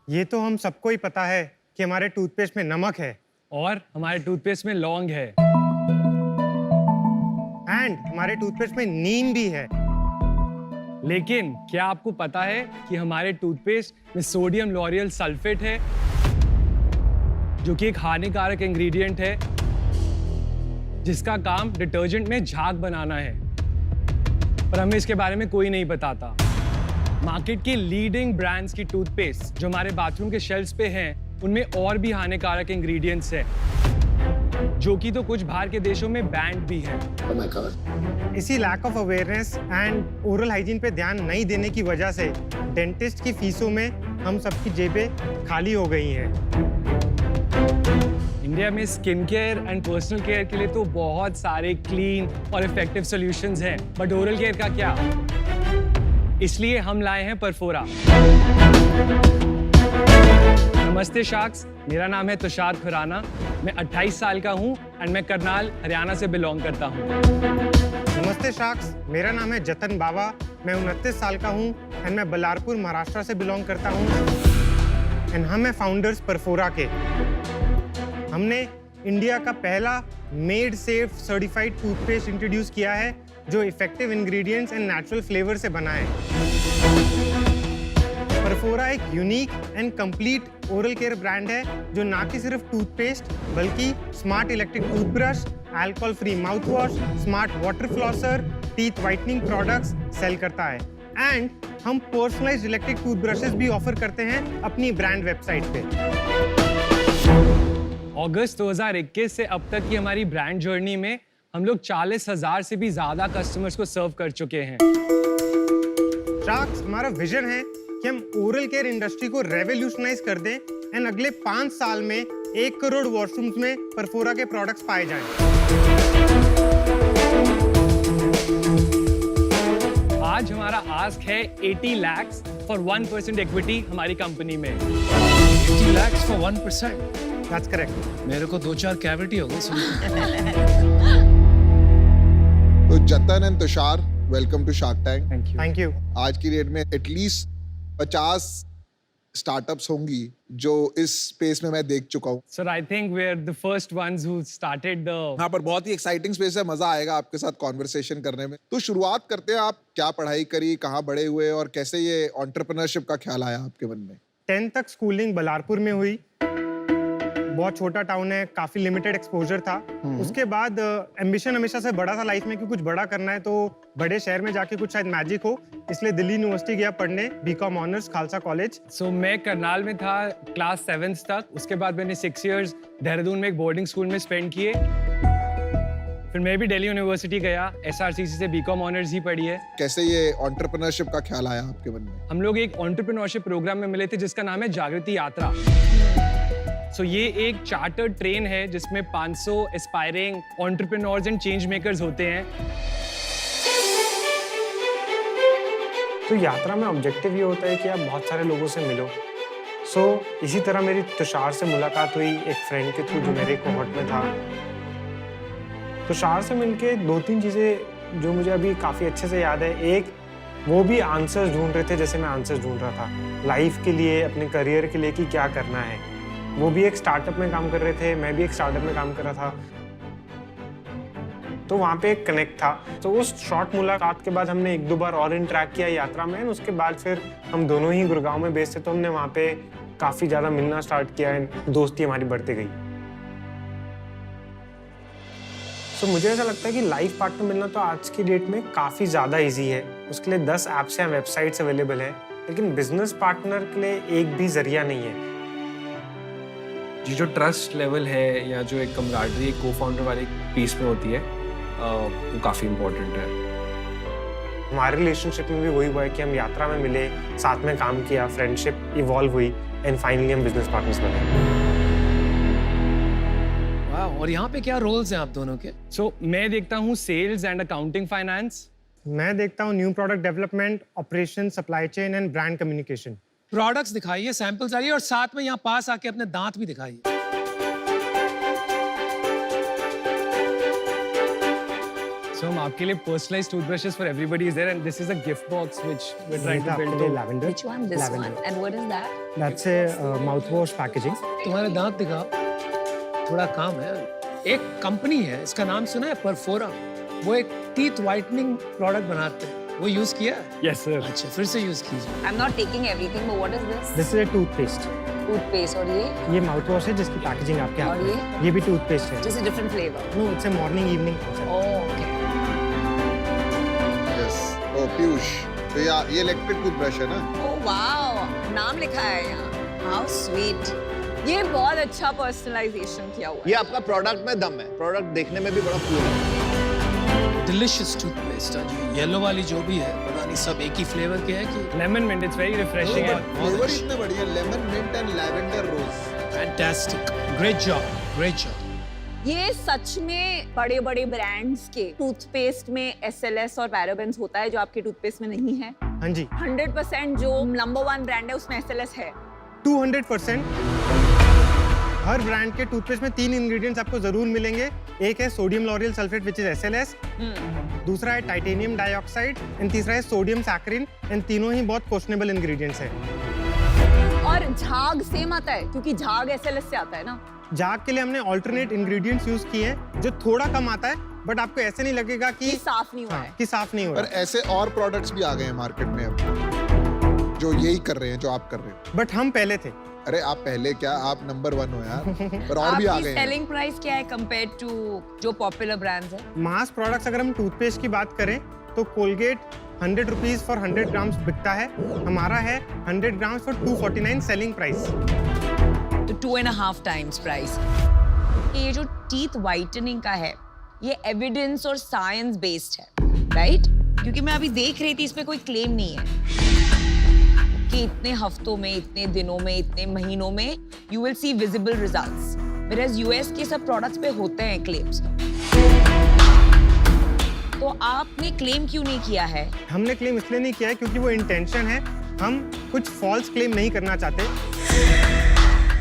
ये तो हम सबको ही पता है कि हमारे टूथपेस्ट में नमक है और हमारे टूथपेस्ट में लौंग है। एंड हमारे टूथपेस्ट में नीम भी है। लेकिन क्या आपको पता है कि हमारे टूथपेस्ट में सोडियम लॉरियल सल्फेट है, जो कि एक हानिकारक इंग्रेडिएंट है जिसका काम डिटर्जेंट में झाग बनाना है, पर हमें इसके बारे में कोई नहीं बताता। मार्केट के लीडिंग ब्रांड्स की टूथपेस्ट जो हमारे बाथरूम के शेल्फ्स पे हैं, उनमें और भी हानिकारक इंग्रेडिएंट्स हैं, जो कि तो कुछ बाहर के देशों में बैंड भी है। Oh my God. इसी lack of awareness and oral hygiene पे ध्यान नहीं देने की वजह से डेंटिस्ट की फीसों में हम सबकी जेबें खाली हो गई हैं। इंडिया में skin care and personal care के लिए तो बहुत सारे क्लीन और इफेक्टिव सॉल्यूशंस हैं, बट ओरल केयर का क्या? इसलिए हम लाए हैं परफोरा। नमस्ते शार्क्स, मेरा नाम है तुषार खुराना। मैं 28 साल का हूं एंड मैं करनाल, हरियाणा से बिलोंग करता हूं। नमस्ते शार्क्स, मेरा नाम है जतन बावा। मैं 29 साल का हूँ एंड मैं बल्लारपुर, महाराष्ट्र से बिलोंग करता हूँ। एंड हम हैं फाउंडर्स परफोरा के। हमने इंडिया का पहला made safe certified toothpaste introduce किया है जो effective ingredients and natural flavour से बना है। परफोरा एक unique and complete oral care brand है जो ना कि सिर्फ टूथपेस्ट बल्कि smart electric toothbrush, alcohol free mouthwash, smart water flosser, teeth whitening products sale करता है। एंड हम पर्सनलाइज्ड इलेक्ट्रिक टूथब्रशेस भी ऑफर करते हैं अपनी ब्रांड वेबसाइट पे। अगस्त 2021 से अब तक की हमारी ब्रांड जर्नी में हम लोग 40,000 से भी ज्यादा कस्टमर्स को सर्व कर चुके हैं। शार्क्स, हमारा विजन है कि हम ओरल केयर इंडस्ट्री को रेवोल्यूशनाइज कर दें एंड अगले 5 साल में 1 करोड़ वॉशरूम्स में परफोरा के प्रोडक्ट्स पाए जाएं। आज हमारा आस्क है 80 lakhs फॉर 1% इक्विटी हमारी कंपनी में। 80 lakhs for 1%. That's correct. मेरे को 2-4 कैविटी हो गई सुन तो Jatan and Tushar, welcome to shark tank. Thank you. आज की डेट में एटलीस्ट 50 स्टार्टअप्स होंगी जो इस स्पेस में मैं देख चुका हूँ। Sir, I think we're the first ones who started the हाँ, पर बहुत ही एक्साइटिंग स्पेस है, मजा आएगा आपके साथ कॉन्वर्सेशन करने में। तो शुरुआत करते हैं, आप क्या पढ़ाई करी, कहाँ बड़े हुए और कैसे ये एंटरप्रेन्योरशिप का ख्याल आया आपके मन में? 10th तक स्कूलिंग बल्लारपुर में हुई। बहुत छोटा टाउन है, काफी लिमिटेड एक्सपोजर था। उसके बाद एम्बिशन हमेशा से बड़ा था लाइफ में कि कुछ बड़ा करना है, तो बड़े शहर में जाके कुछ शायद मैजिक हो, इसलिए दिल्ली यूनिवर्सिटी गया पढ़ने, BCom honours Khalsa college. So, मैं करनाल में था क्लास 7th तक। उसके बाद मैंने 6 years देहरादून में एक बोर्डिंग स्कूल में स्पेंड किए। फिर मैं भी दिल्ली यूनिवर्सिटी गया, SRCC से बीकॉम ऑनर्स ही पढ़ी है। कैसे ये एंटरप्रेन्योरशिप का ख्याल आया आपके मन में? हम लोग एक एंटरप्रेन्योरशिप प्रोग्राम में मिले थे जिसका नाम है जागृति यात्रा। ये एक चार्टर्ड ट्रेन है जिसमें 500 aspiring entrepreneurs and change makers होते हैं। तो यात्रा में ऑब्जेक्टिव ये होता है कि आप बहुत सारे लोगों से मिलो। इसी तरह मेरी तुषार से मुलाकात हुई एक फ्रेंड के थ्रू जो मेरे कोहॉर्ट में था। तुषार से मिलके 2-3 चीज़ें जो मुझे अभी काफ़ी अच्छे से याद है। एक, वो भी आंसर्स ढूंढ रहे थे जैसे मैं आंसर्स ढूंढ रहा था लाइफ के लिए, अपने करियर के लिए कि क्या करना है। वो भी एक स्टार्टअप में काम कर रहे थे, मैं भी एक स्टार्टअप में काम कर रहा था, तो वहाँ पे एक कनेक्ट था। तो उस शॉर्ट मुलाकात के बाद हमने 1-2 बार और इंटरेक्ट किया यात्रा में। उसके बाद फिर हम दोनों ही गुड़गांव में बेस्ड थे, तो हमने वहाँ पे काफ़ी ज़्यादा मिलना स्टार्ट किया, दोस्ती हमारी बढ़ती गई। मुझे ऐसा लगता है कि लाइफ पार्टनर मिलना तो आज की डेट में काफ़ी ज़्यादा ईजी है। उसके लिए 10 ऐप्स या वेबसाइट्स अवेलेबल हैं, लेकिन बिजनेस पार्टनर के लिए एक भी जरिया नहीं है। जी, जो ट्रस्ट लेवल है या जो एक कमराडरी एक को-फाउंडर वाली पीस में होती है, वो काफ़ी इम्पोर्टेंट है। हमारे रिलेशनशिप में भी वही हुआ है कि हम यात्रा में मिले, साथ में काम किया, फ्रेंडशिप इवॉल्व हुई एंड फाइनली हम बिजनेस पार्टनर्स बने। वाह, और यहाँ पे क्या रोल्स हैं आप दोनों के? मैं देखता हूँ सेल्स एंड अकाउंटिंग फाइनेंस। मैं देखता हूँ new product development, operation, supply chain and brand communication. Products दिखाइए, सैंपल्स आइए और साथ में यहाँ पास आके अपने दांत भी दिखाइए। So हम आपके लिए personalized toothbrushes for everybody is there, and this is a gift box which we're trying to build. lavender. Which one? This Lavender. one. And what is that? That's a mouthwash packaging. तुम्हारे दांत दिखाओ, थोड़ा काम है। एक company है, इसका नाम सुना है, परफोरा। वो एक टीथ वाइटनिंग प्रोडक्ट बनाते हैं, वो यूज किया है? Yes, sir. अच्छा, फिर से यूज कीजिए। I'm not taking everything, but what is this? This is a toothpaste. Toothpaste और ये माउथवॉश है जिसकी पैकेजिंग आपके हाथ और में है। ये भी टूथपेस्ट है। just a different flavor. No, it's a morning evening concept. Oh, okay. Yes oh Piyush तो ये इलेक्ट्रिक टूथब्रश है ना Oh wow, नाम लिखा है यहाँ। How sweet. ये बहुत अच्छा पर्सनलाइजेशन किया हुआ ये है। आपका प्रोडक्ट में दम है, प्रोडक्ट देखने में भी बड़ा कूल है। डिलिशियस टूथपेस्ट है जी, येलो वाली जो भी है, पता नहीं सब एक ही फ्लेवर के है कि Lemon mint, it's very refreshing. and flavour इतने बढ़िया lemon mint and lavender rose fantastic. Great job, great job. ये सच में बड़े बड़े ब्रांड्स के टूथपेस्ट में SLS और पैराबेन्स होता है जो आपके टूथपेस्ट में नहीं है। हाँ जी 100% जो नंबर 1 ब्रांड है उसमें SLS है। 200%। हर ब्रांड के टूथपेस्ट में 3 इंग्रेडिएंट्स आपको जरूर मिलेंगे। एक है sodium L'Oréal sulphate which is SLS, दूसरा है टाइटेनियम डाइऑक्साइड एंड तीसरा है सोडियम सैकरिन एंड तीनों ही बहुत क्वेश्चनेबल इंग्रेडिएंट्स हैं। और झाग सेम आता है क्योंकि झाग SLS से आता है ना। झाग के लिए हमने ऑल्टरनेट इंग्रेडिएंट्स यूज किए हैं जो थोड़ा कम आता है बट आपको ऐसे नहीं लगेगा कि ये साफ नहीं हुआ है। कि साफ नहीं हो पर रहा ऐसे और प्रोडक्ट्स भी आ गए हैं मार्केट में अब जो यही कर रहे हैं जो आप कर रहे हो बट हम पहले थे। अरे आप पहले क्या आप नंबर 1 हो यार पर और भी आ आपकी गए हैं सेलिंग प्राइस क्या है कंपेयर्ड टू जो पॉपुलर ब्रांड्स है? मास प्रोडक्ट्स अगर हम टूथपेस्ट की बात करें तो कोलगेट 100 रुपीज फॉर 100 ग्राम्स बिकता है। हमारा है 100 ग्राम्स फॉर 249 सेलिंग प्राइस। तो 2.5 टाइम्स प्राइस। ये जो टीथ वाइटनिंग का है ये एविडेंस और साइंस बेस्ड है, राइट? क्योंकि मैं अभी देख रही थी इसमें कोई क्लेम नहीं है कि इतने हफ्तों में, इतने दिनों में, इतने महीनों में you will see visible results, whereas US के सब प्रोडक्ट्स पे होते हैं क्लेम्स। तो आपने क्लेम क्यों नहीं किया है? हमने क्लेम इसलिए नहीं किया है क्योंकि वो इंटेंशन है, हम कुछ फॉल्स क्लेम नहीं करना चाहते।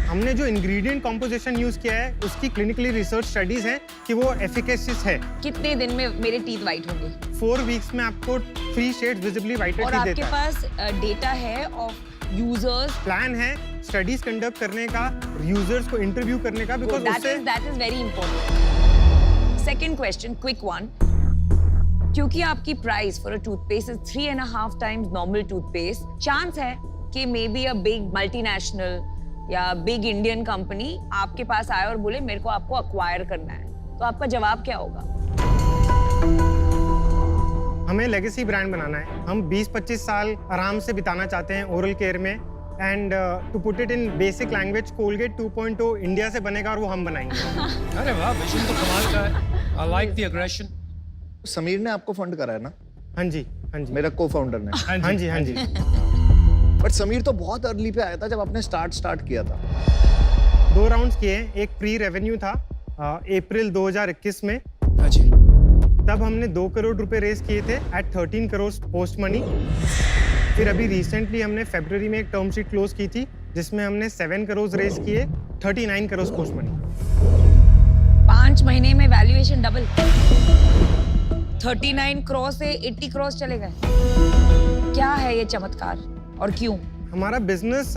हमने जो इंग्रेडिएंट कॉम्पोजिशन यूज किया है उसकी क्लिनिकली रिसर्च स्टडीज हैं कि वो एफिकेसियस है। कितने दिन में मेरे टीथ वाइट होंगे? 4 वीक्स में आपको 3 शेड्स विजिबली वाइटेड और टीथ आपके देता है। पास डेटा है ऑफ यूजर्स? प्लान है स्टडीज कंडक्ट करने का, यूजर्स को इंटरव्यू करने का, बिकॉज उससे that is very important. Second question, quick one. क्योंकि आपकी price for a toothpaste is 3.5 times normal toothpaste, chance है कि may be a big multinational या बिग इंडियन कंपनी आपके पास आए और बोले मेरे को आपको अक्वायर करना है, तो आपका जवाब क्या होगा? हमें लेगेसी ब्रांड बनाना है। हम 20-25 साल आराम से बिताना चाहते हैं ओरल केयर में and to put it in basic language Colgate 2.0 India से बनेगा और वो हम बनाएंगे। अरे वाह, विजन तो कमाल का है। I like the aggression. Sameer ने आपको फंड करा है ना, हाँ जी मेरा को फाउंडर ने। हाँ जी बट समीर तो बहुत अर्ली पे आया था जब आपने स्टार्ट किया था। 2 राउंड्स किए हैं। एक प्री रेवेन्यू था अप्रैल 2021 में, हाँ जी। तब हमने 2 करोड़ रुपए रेस किए थे एट 13 करोड़ पोस्ट मनी। फिर अभी रिसेंटली हमने फरवरी में एक टर्म शीट क्लोज की थी जिसमें हमने 7 करोड़ रेस किए, 39 करोड़ पोस्ट मनी। 5 महीने में वैल्यूएशन डबल, 39 करोड़ से 80 करोड़ चले गए। क्या है ये चमत्कार और क्यों? हमारा बिजनेस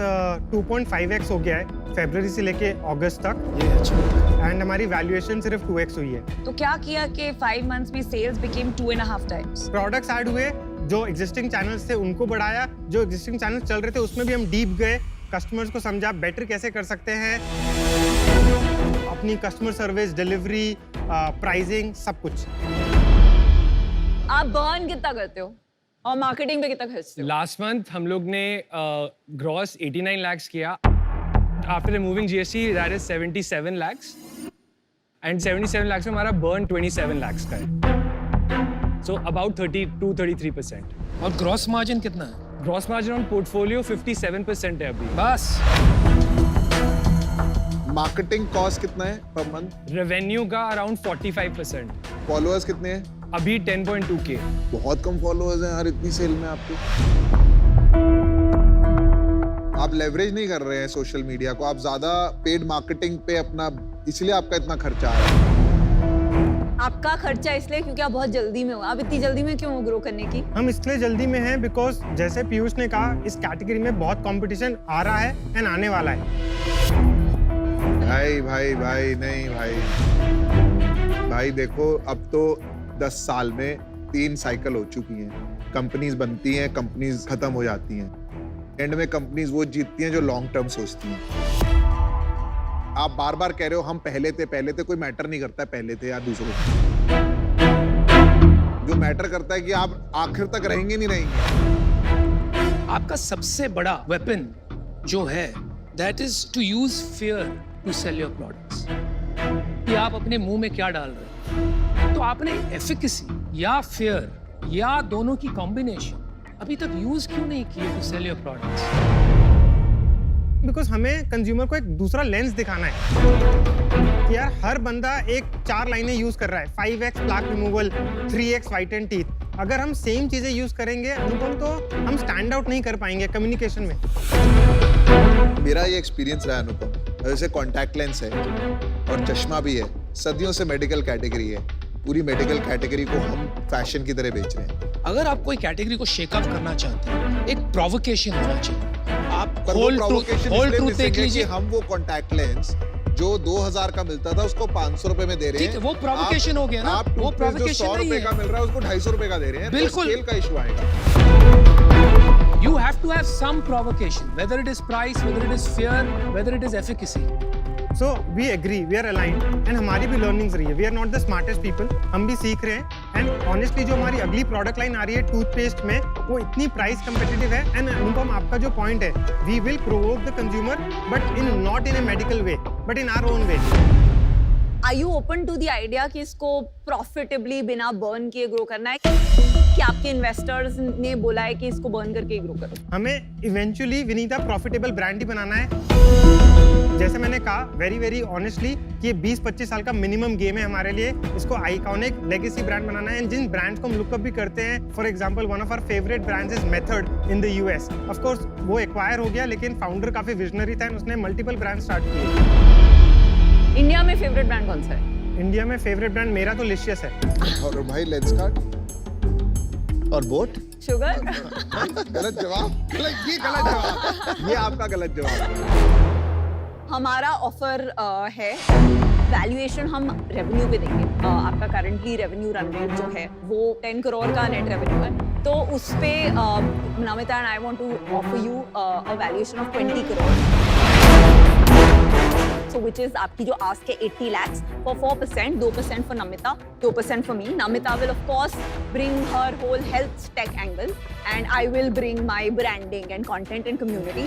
2.5x हो गया है फरवरी से लेके अगस्त तक, ये अच्छा। एंड हमारी वैल्यूएशन सिर्फ 2x हुई है। तो क्या किया कि 5 months में sales became 2.5 times? Products add हुए, जो एग्जिस्टिंग चैनल्स थे उनको बढ़ाया, जो एग्जिस्टिंग चैनल्स चल रहे थे उसमें भी हम डीप गए, कस्टमर्स को समझा बेटर कैसे कर सकते हैं, अपनी कस्टमर सर्विस, डिलीवरी, प्राइसिंग, सब कुछ। आप बर्न कितना करते हो और मार्केटिंग पे कितना खर्चते हो? लास्ट मंथ हम लोग ने ग्रॉस 89 lakhs किया। After removing GST that is 77 lakhs and 77 lakhs में हमारा बर्न 27 lakhs का है, सो अबाउट 32-33%। और ग्रॉस मार्जिन कितना है? ग्रॉस मार्जिन ऑन पोर्टफोलियो 57% है अभी। बस। मार्केटिंग कॉस्ट कितना है पर मंथ? रेवेन्यू का अराउंड 45%। फॉलोअर्स कितने हैं? अभी 10.2K। बहुत कम फॉलोअर्स हैं यार इतनी सेल में आपके। आप लेवरेज नहीं कर रहे हैं सोशल मीडिया को, आप ज्यादा पेड मार्केटिंग पे अपना, इसलिए आपका इतना खर्चा आ रहा है। आपका खर्चा इसलिए क्योंकि आप बहुत जल्दी में हो। आप इतनी जल्दी में क्यों हो ग्रो करने की? हम इसलिए जल्दी में हैं बिकॉज जैसे पीयूष ने कहा, इस कैटेगरी में बहुत कंपटीशन आ रहा है एंड आने वाला है। भाई नहीं भाई देखो, अब तो 10 साल में 3 साइकिल हो चुकी हैं। कंपनीज बनती हैं, कंपनीज खत्म हो जाती हैं। एंड में कंपनीज वो जीतती हैं जो लॉन्ग टर्म सोचती हैं। आप बार बार कह रहे हो हम पहले थे, कोई मैटर नहीं करता है पहले थे या दूसरे थे। जो मैटर करता है कि आप आखिर तक रहेंगे नहीं रहेंगे। आपका सबसे बड़ा वेपन जो है that is to use fear to sell your products. कि आप अपने मुंह में क्या डाल रहे हैं। तो आपने एफिकेसी या फियर या दोनों की कॉम्बिनेशन अभी तक यूज क्यों नहीं किए to sell your products? Because हमें कंज्यूमर को एक दूसरा लेंस दिखाना है कि यार हर बंदा एक 4 लाइनें यूज कर रहा है, 5x plaque removal, 3x वाइटन teeth. अगर हम सेम चीजें यूज करेंगे अनुपम, तो हम स्टैंड आउट नहीं कर पाएंगे कम्युनिकेशन में। मेरा ये एक्सपीरियंस रहा अनुपम, जैसे कॉन्टैक्ट लेंस है और चश्मा भी है, सदियों से मेडिकल कैटेगरी है। पूरी मेडिकल कैटेगरी को हम फैशन की तरह बेच रहे हैं। अगर आप कोई कैटेगरी को शेकअप करना चाहते हैं, एक प्रोवोकेशन होना चाहिए। आप होल ट्रूथ देख लीजिए। हम वो कॉन्टैक्ट लेंस जो 2000 का मिलता था उसको 500 रुपए में दे रहे हैं। ठीक है, वो प्रोवोकेशन हो गया ना। आप वो प्रोवोकेशन 100 रुपए का मिल रहा है उसको 250 रुपए का दे रहे हैं। बिल्कुल, तो स्केल का इशू आएगा। You have to have some provocation, whether it is price, whether it is fear, whether it is efficacy. So we agree, we are aligned, and हमारी भी learnings रही है। We are not the smartest people, हम भी सीख रहे हैं। And honestly जो हमारी अगली प्रोडक्ट लाइन आ रही है टूथपेस्ट में, वो इतनी प्राइस कम्पिटिटिव है। एंड अनुपम, आपका जो पॉइंट है, we will provoke the consumer, but not in a medical way, but in our own way. Are you open to the idea कि इसको प्रॉफिटेबली बिना बर्न किए ग्रो करना है? कि आपके इन्वेस्टर्स ने बोला है कि इसको बर्न करके ग्रो करो? हमें इवेंचुअली विनीता प्रॉफिटेबल ब्रांड ही बनाना है। जैसे मैंने कहा वेरी ऑनेस्टली कि ये 20-25 साल का मिनिमम गेम है हमारे लिए। इसको आइकॉनिक लेगेसी ब्रांड बनाना है। एंड जिन ब्रांड्स को हम लुकअप भी करते हैं, for example one of our favourite brands is Method in the US. Of course वो एक्वायर हो गया, लेकिन फाउंडर काफी विजनरी था, उसने मल्टीपल ब्रांड स्टार्ट किए। इंडिया में फेवरेट ब्रांड कौन सा है? इंडिया में फेवरेट ब्रांड मेरा तो लिशियस है। और भाई लेंसकार्ट और बोट शुगर? गलत जवाब। ये गलत जवाब, ये आपका गलत जवाब। हमारा ऑफर है वैल्यूएशन हम रेवेन्यू पे देंगे। आपका करंटली रेवेन्यू रन रेट जो है वो 10 करोड़ का नेट रेवेन्यू है। तो उस पे Namita and I want to offer you a valuation of 20 crore. So which is आपकी जो आस्क है 80 lakhs for 4%, 2% for Namita, 2% for me. Namita will of course bring her whole health tech angle and I will bring my branding and content and community.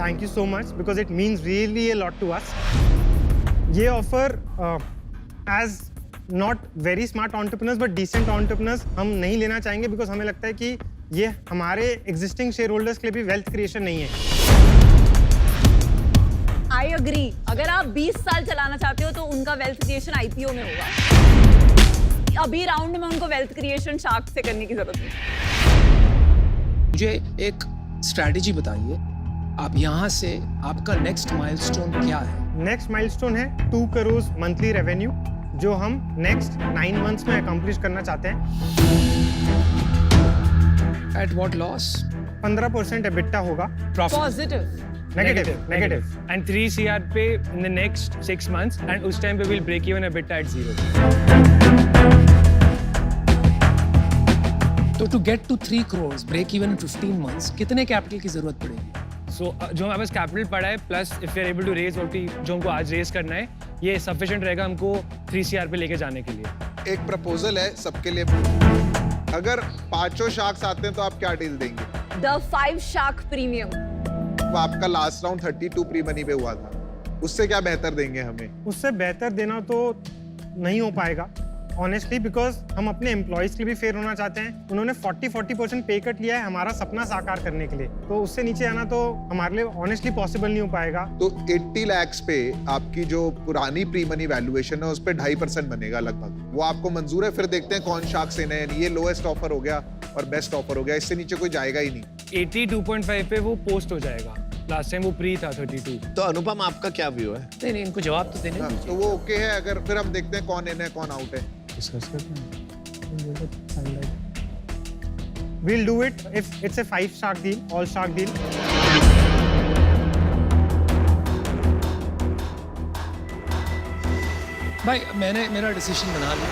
Thank you so much because it means really a lot to us. ये offer as not very smart entrepreneurs but decent entrepreneurs हम नहीं लेना चाहेंगे because हमें लगता है कि ये हमारे existing shareholders के लिए भी wealth creation नहीं है। I agree. अगर आप 20 साल चलाना चाहते हो तो उनका वेल्थ क्रिएशन आईपीओ में होगा। अभी राउंड में उनको वेल्थ क्रिएशन शार्क से करने की जरूरत नहीं। मुझे एक स्ट्रैटेजी बताइए, आप यहाँ से आपका नेक्स्ट माइलस्टोन क्या है? नेक्स्ट माइलस्टोन है 2 करोड़ मंथली रेवेन्यू, जो हम नेक्स्ट 9 मंथ्स में अकम्प्लिश करना चाहते हैं। At what loss? 15% एबिटा होगा। पॉजिटिव? Negative. And 3 CR पे in the next 6 months, and उस time पे we'll break even EBITDA at 0. तो to get to 3 crores, break even in 15 months, कितने कैपिटल की जरूरत पड़ेगी? So जो हमारे पास कैपिटल पड़ा है, plus if we are able to raise what जो हमको आज रेज करना है, ये सफिशिएंट रहेगा हमको 3 CR पे लेके जाने के लिए। एक प्रपोजल है सबके लिए, अगर 5 शार्क्स आते हैं तो आप क्या डील देंगे? The 5 Shark Premium. आपका लास्ट राउंड 32 प्री मनी पे हुआ था, उससे क्या बेहतर देंगे हमें? उससे बेहतर देना तो नहीं हो पाएगा ऑनेस्टली, बिकॉज हम अपने एम्प्लॉयज के भी फेयर होना चाहते हैं। उन्होंने 40% पे कट लिया है हमारा सपना साकार करने के लिए, तो उससे नीचे आना तो हमारे लिए ऑनेस्टली पॉसिबल नहीं हो पाएगा। तो 80 lakhs पे आपकी जो पुरानी प्री मनी वैल्यूएशन है उस पे 2.5% बनेगा लगभग। वो आपको मंजूर है? फिर देखते हैं कौन शार्क से नहीं। ये लोएस्ट ऑफर हो गया और बेस्ट ऑफर हो गया, इससे नीचे कोई जाएगा ही नहीं। 82.5 पे वो पोस्ट हो जाएगा। लास्ट टाइम वो प्री था 32। तो अनुपम आपका क्या व्यू है? नहीं नहीं, इनको जवाब तो देने हाँ, दीजिए। तो वो ओके है। अगर फिर हम देखते हैं कौन इन है कौन आउट है। डिस्कस करते हैं। We'll do it if it's a 5 shark deal, all shark deal. भाई मैंने मेरा डिसीजन बना लिया।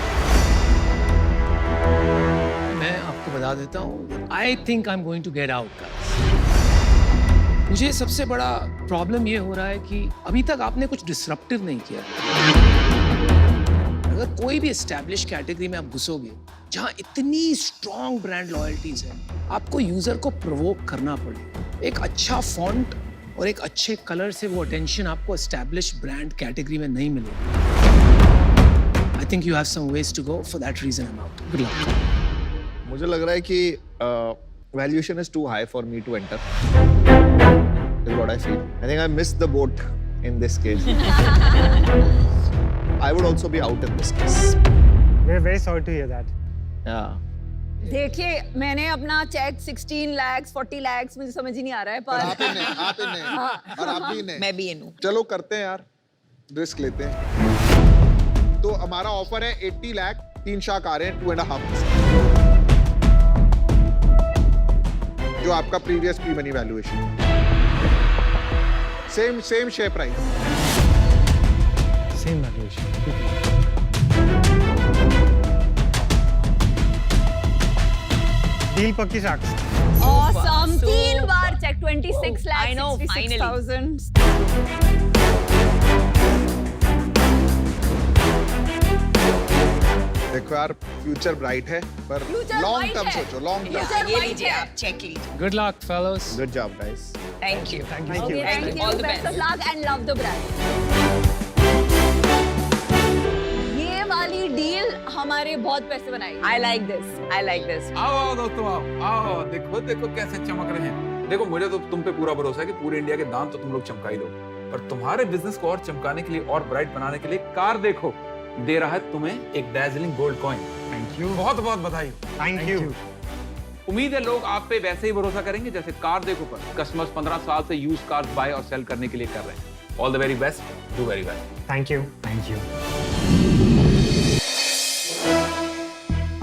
मैं आपको बता देता हूँ, I think I am going to get out. मुझे सबसे बड़ा प्रॉब्लम ये हो रहा है कि अभी तक आपने कुछ डिसरप्टिव नहीं किया। अगर कोई भी एस्टैब्लिश कैटेगरी में आप घुसोगे जहाँ इतनी स्ट्रॉन्ग ब्रांड लॉयल्टीज है, आपको यूजर को प्रोवोक करना पड़ेगा। एक अच्छा फॉन्ट और एक अच्छे कलर से वो अटेंशन आपको एस्टैब्लिश ब्रांड कैटेगरी में नहीं मिलेगा। I think you have some ways to go. For that reason, I'm out. Good luck. मुझे लग रहा है कि valuation is too high for me to enter. Is what I feel. I think I missed the boat in this case. I would also be out in this case. We're very sorry to hear that. Yeah. देखिए मैंने अपना check 16 lakh 40 lakh मुझे समझ ही नहीं आ रहा है और पर आप इन्हें और आप भी इन्हें। मैं भी इन हूँ। चलो करते हैं यार, रिस्क लेते हैं। तो हमारा ऑफर है 80 लाख, 3 शार्क आ रहे हैं 2.5%, जो आपका previous pre money valuation. Same share price, Same valuation. Deal पक्की sharks. ऑसम। Super. 3 बार चेक 26 लाख I know, 66,000। देखो यार फ्यूचर ब्राइट है, पर Future लॉन्ग bright टर्म है। सोचो, लॉन्ग टर्म। Future ये bright लीजिए है। आप, चेक लीजिए। Good luck, fellas. Good job, guys. Thank you. Thank you. Okay, thank you. All the Best best. of luck and love the brand. ये वाली deal हमारे बहुत पैसे बनाएगी। I like this. I like this. आओ आओ दोस्तों आओ आओ, देखो देखो कैसे चमक रहे हैं। देखो मुझे तो तुम पे पूरा भरोसा है कि पूरे इंडिया के दाम तो तुम लोग चमका ही लो, पर तुम्हारे बिजनेस को और चमकाने के लिए और ब्राइट बनाने के लिए कार देखो दे रहा है तुम्हें एक dazzling gold coin. Thank you. बहुत बहुत बधाई। Thank you. उम्मीद है लोग आप पे वैसे ही भरोसा करेंगे जैसे कार देखो पर कस्टमर्स 15 साल से यूज कार बाय और सेल करने के लिए कर रहे हैं। All the very best, do very well. Thank you. Thank you.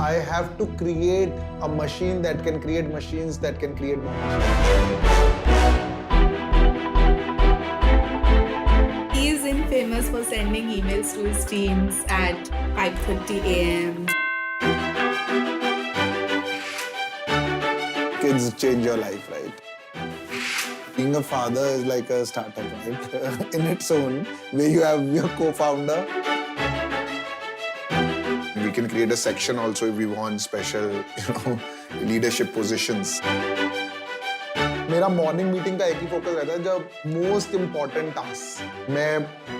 I have to create a machine that can create machines that can create more machines. He is infamous for sending emails to his teams at 5:30 a.m. Kids change your life, right? Being a father is like a startup, right? In its own, where you have your co-founder. We can create a section also if we want special, leadership positions. मेरा morning meeting का एक ही focus रहता है, जब most important task मैं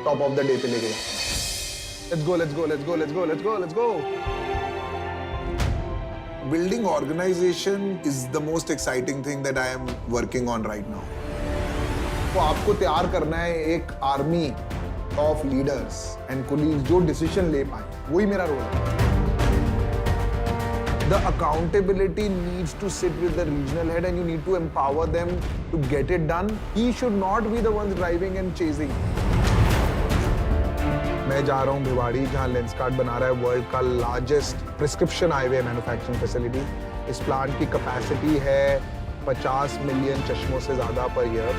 top of the day पे लेके जाता हूं। Let's go. Building organization is the most exciting thing that I am working on right now. तो आपको तैयार करना है एक army of leaders and colleagues जो डिसीजन ले पाए, वही मेरा रोल है। The accountability needs to sit with the regional head and you need to empower them to get it done. He should not be the ones driving and chasing. मैं जा रहा हूँ भिवाड़ी, जहाँ लेंसकार्ट बना रहा है वर्ल्ड का largest prescription highway manufacturing facility. इस प्लांट की कैपेसिटी है 50 मिलियन चश्मों से ज्यादा पर ईयर।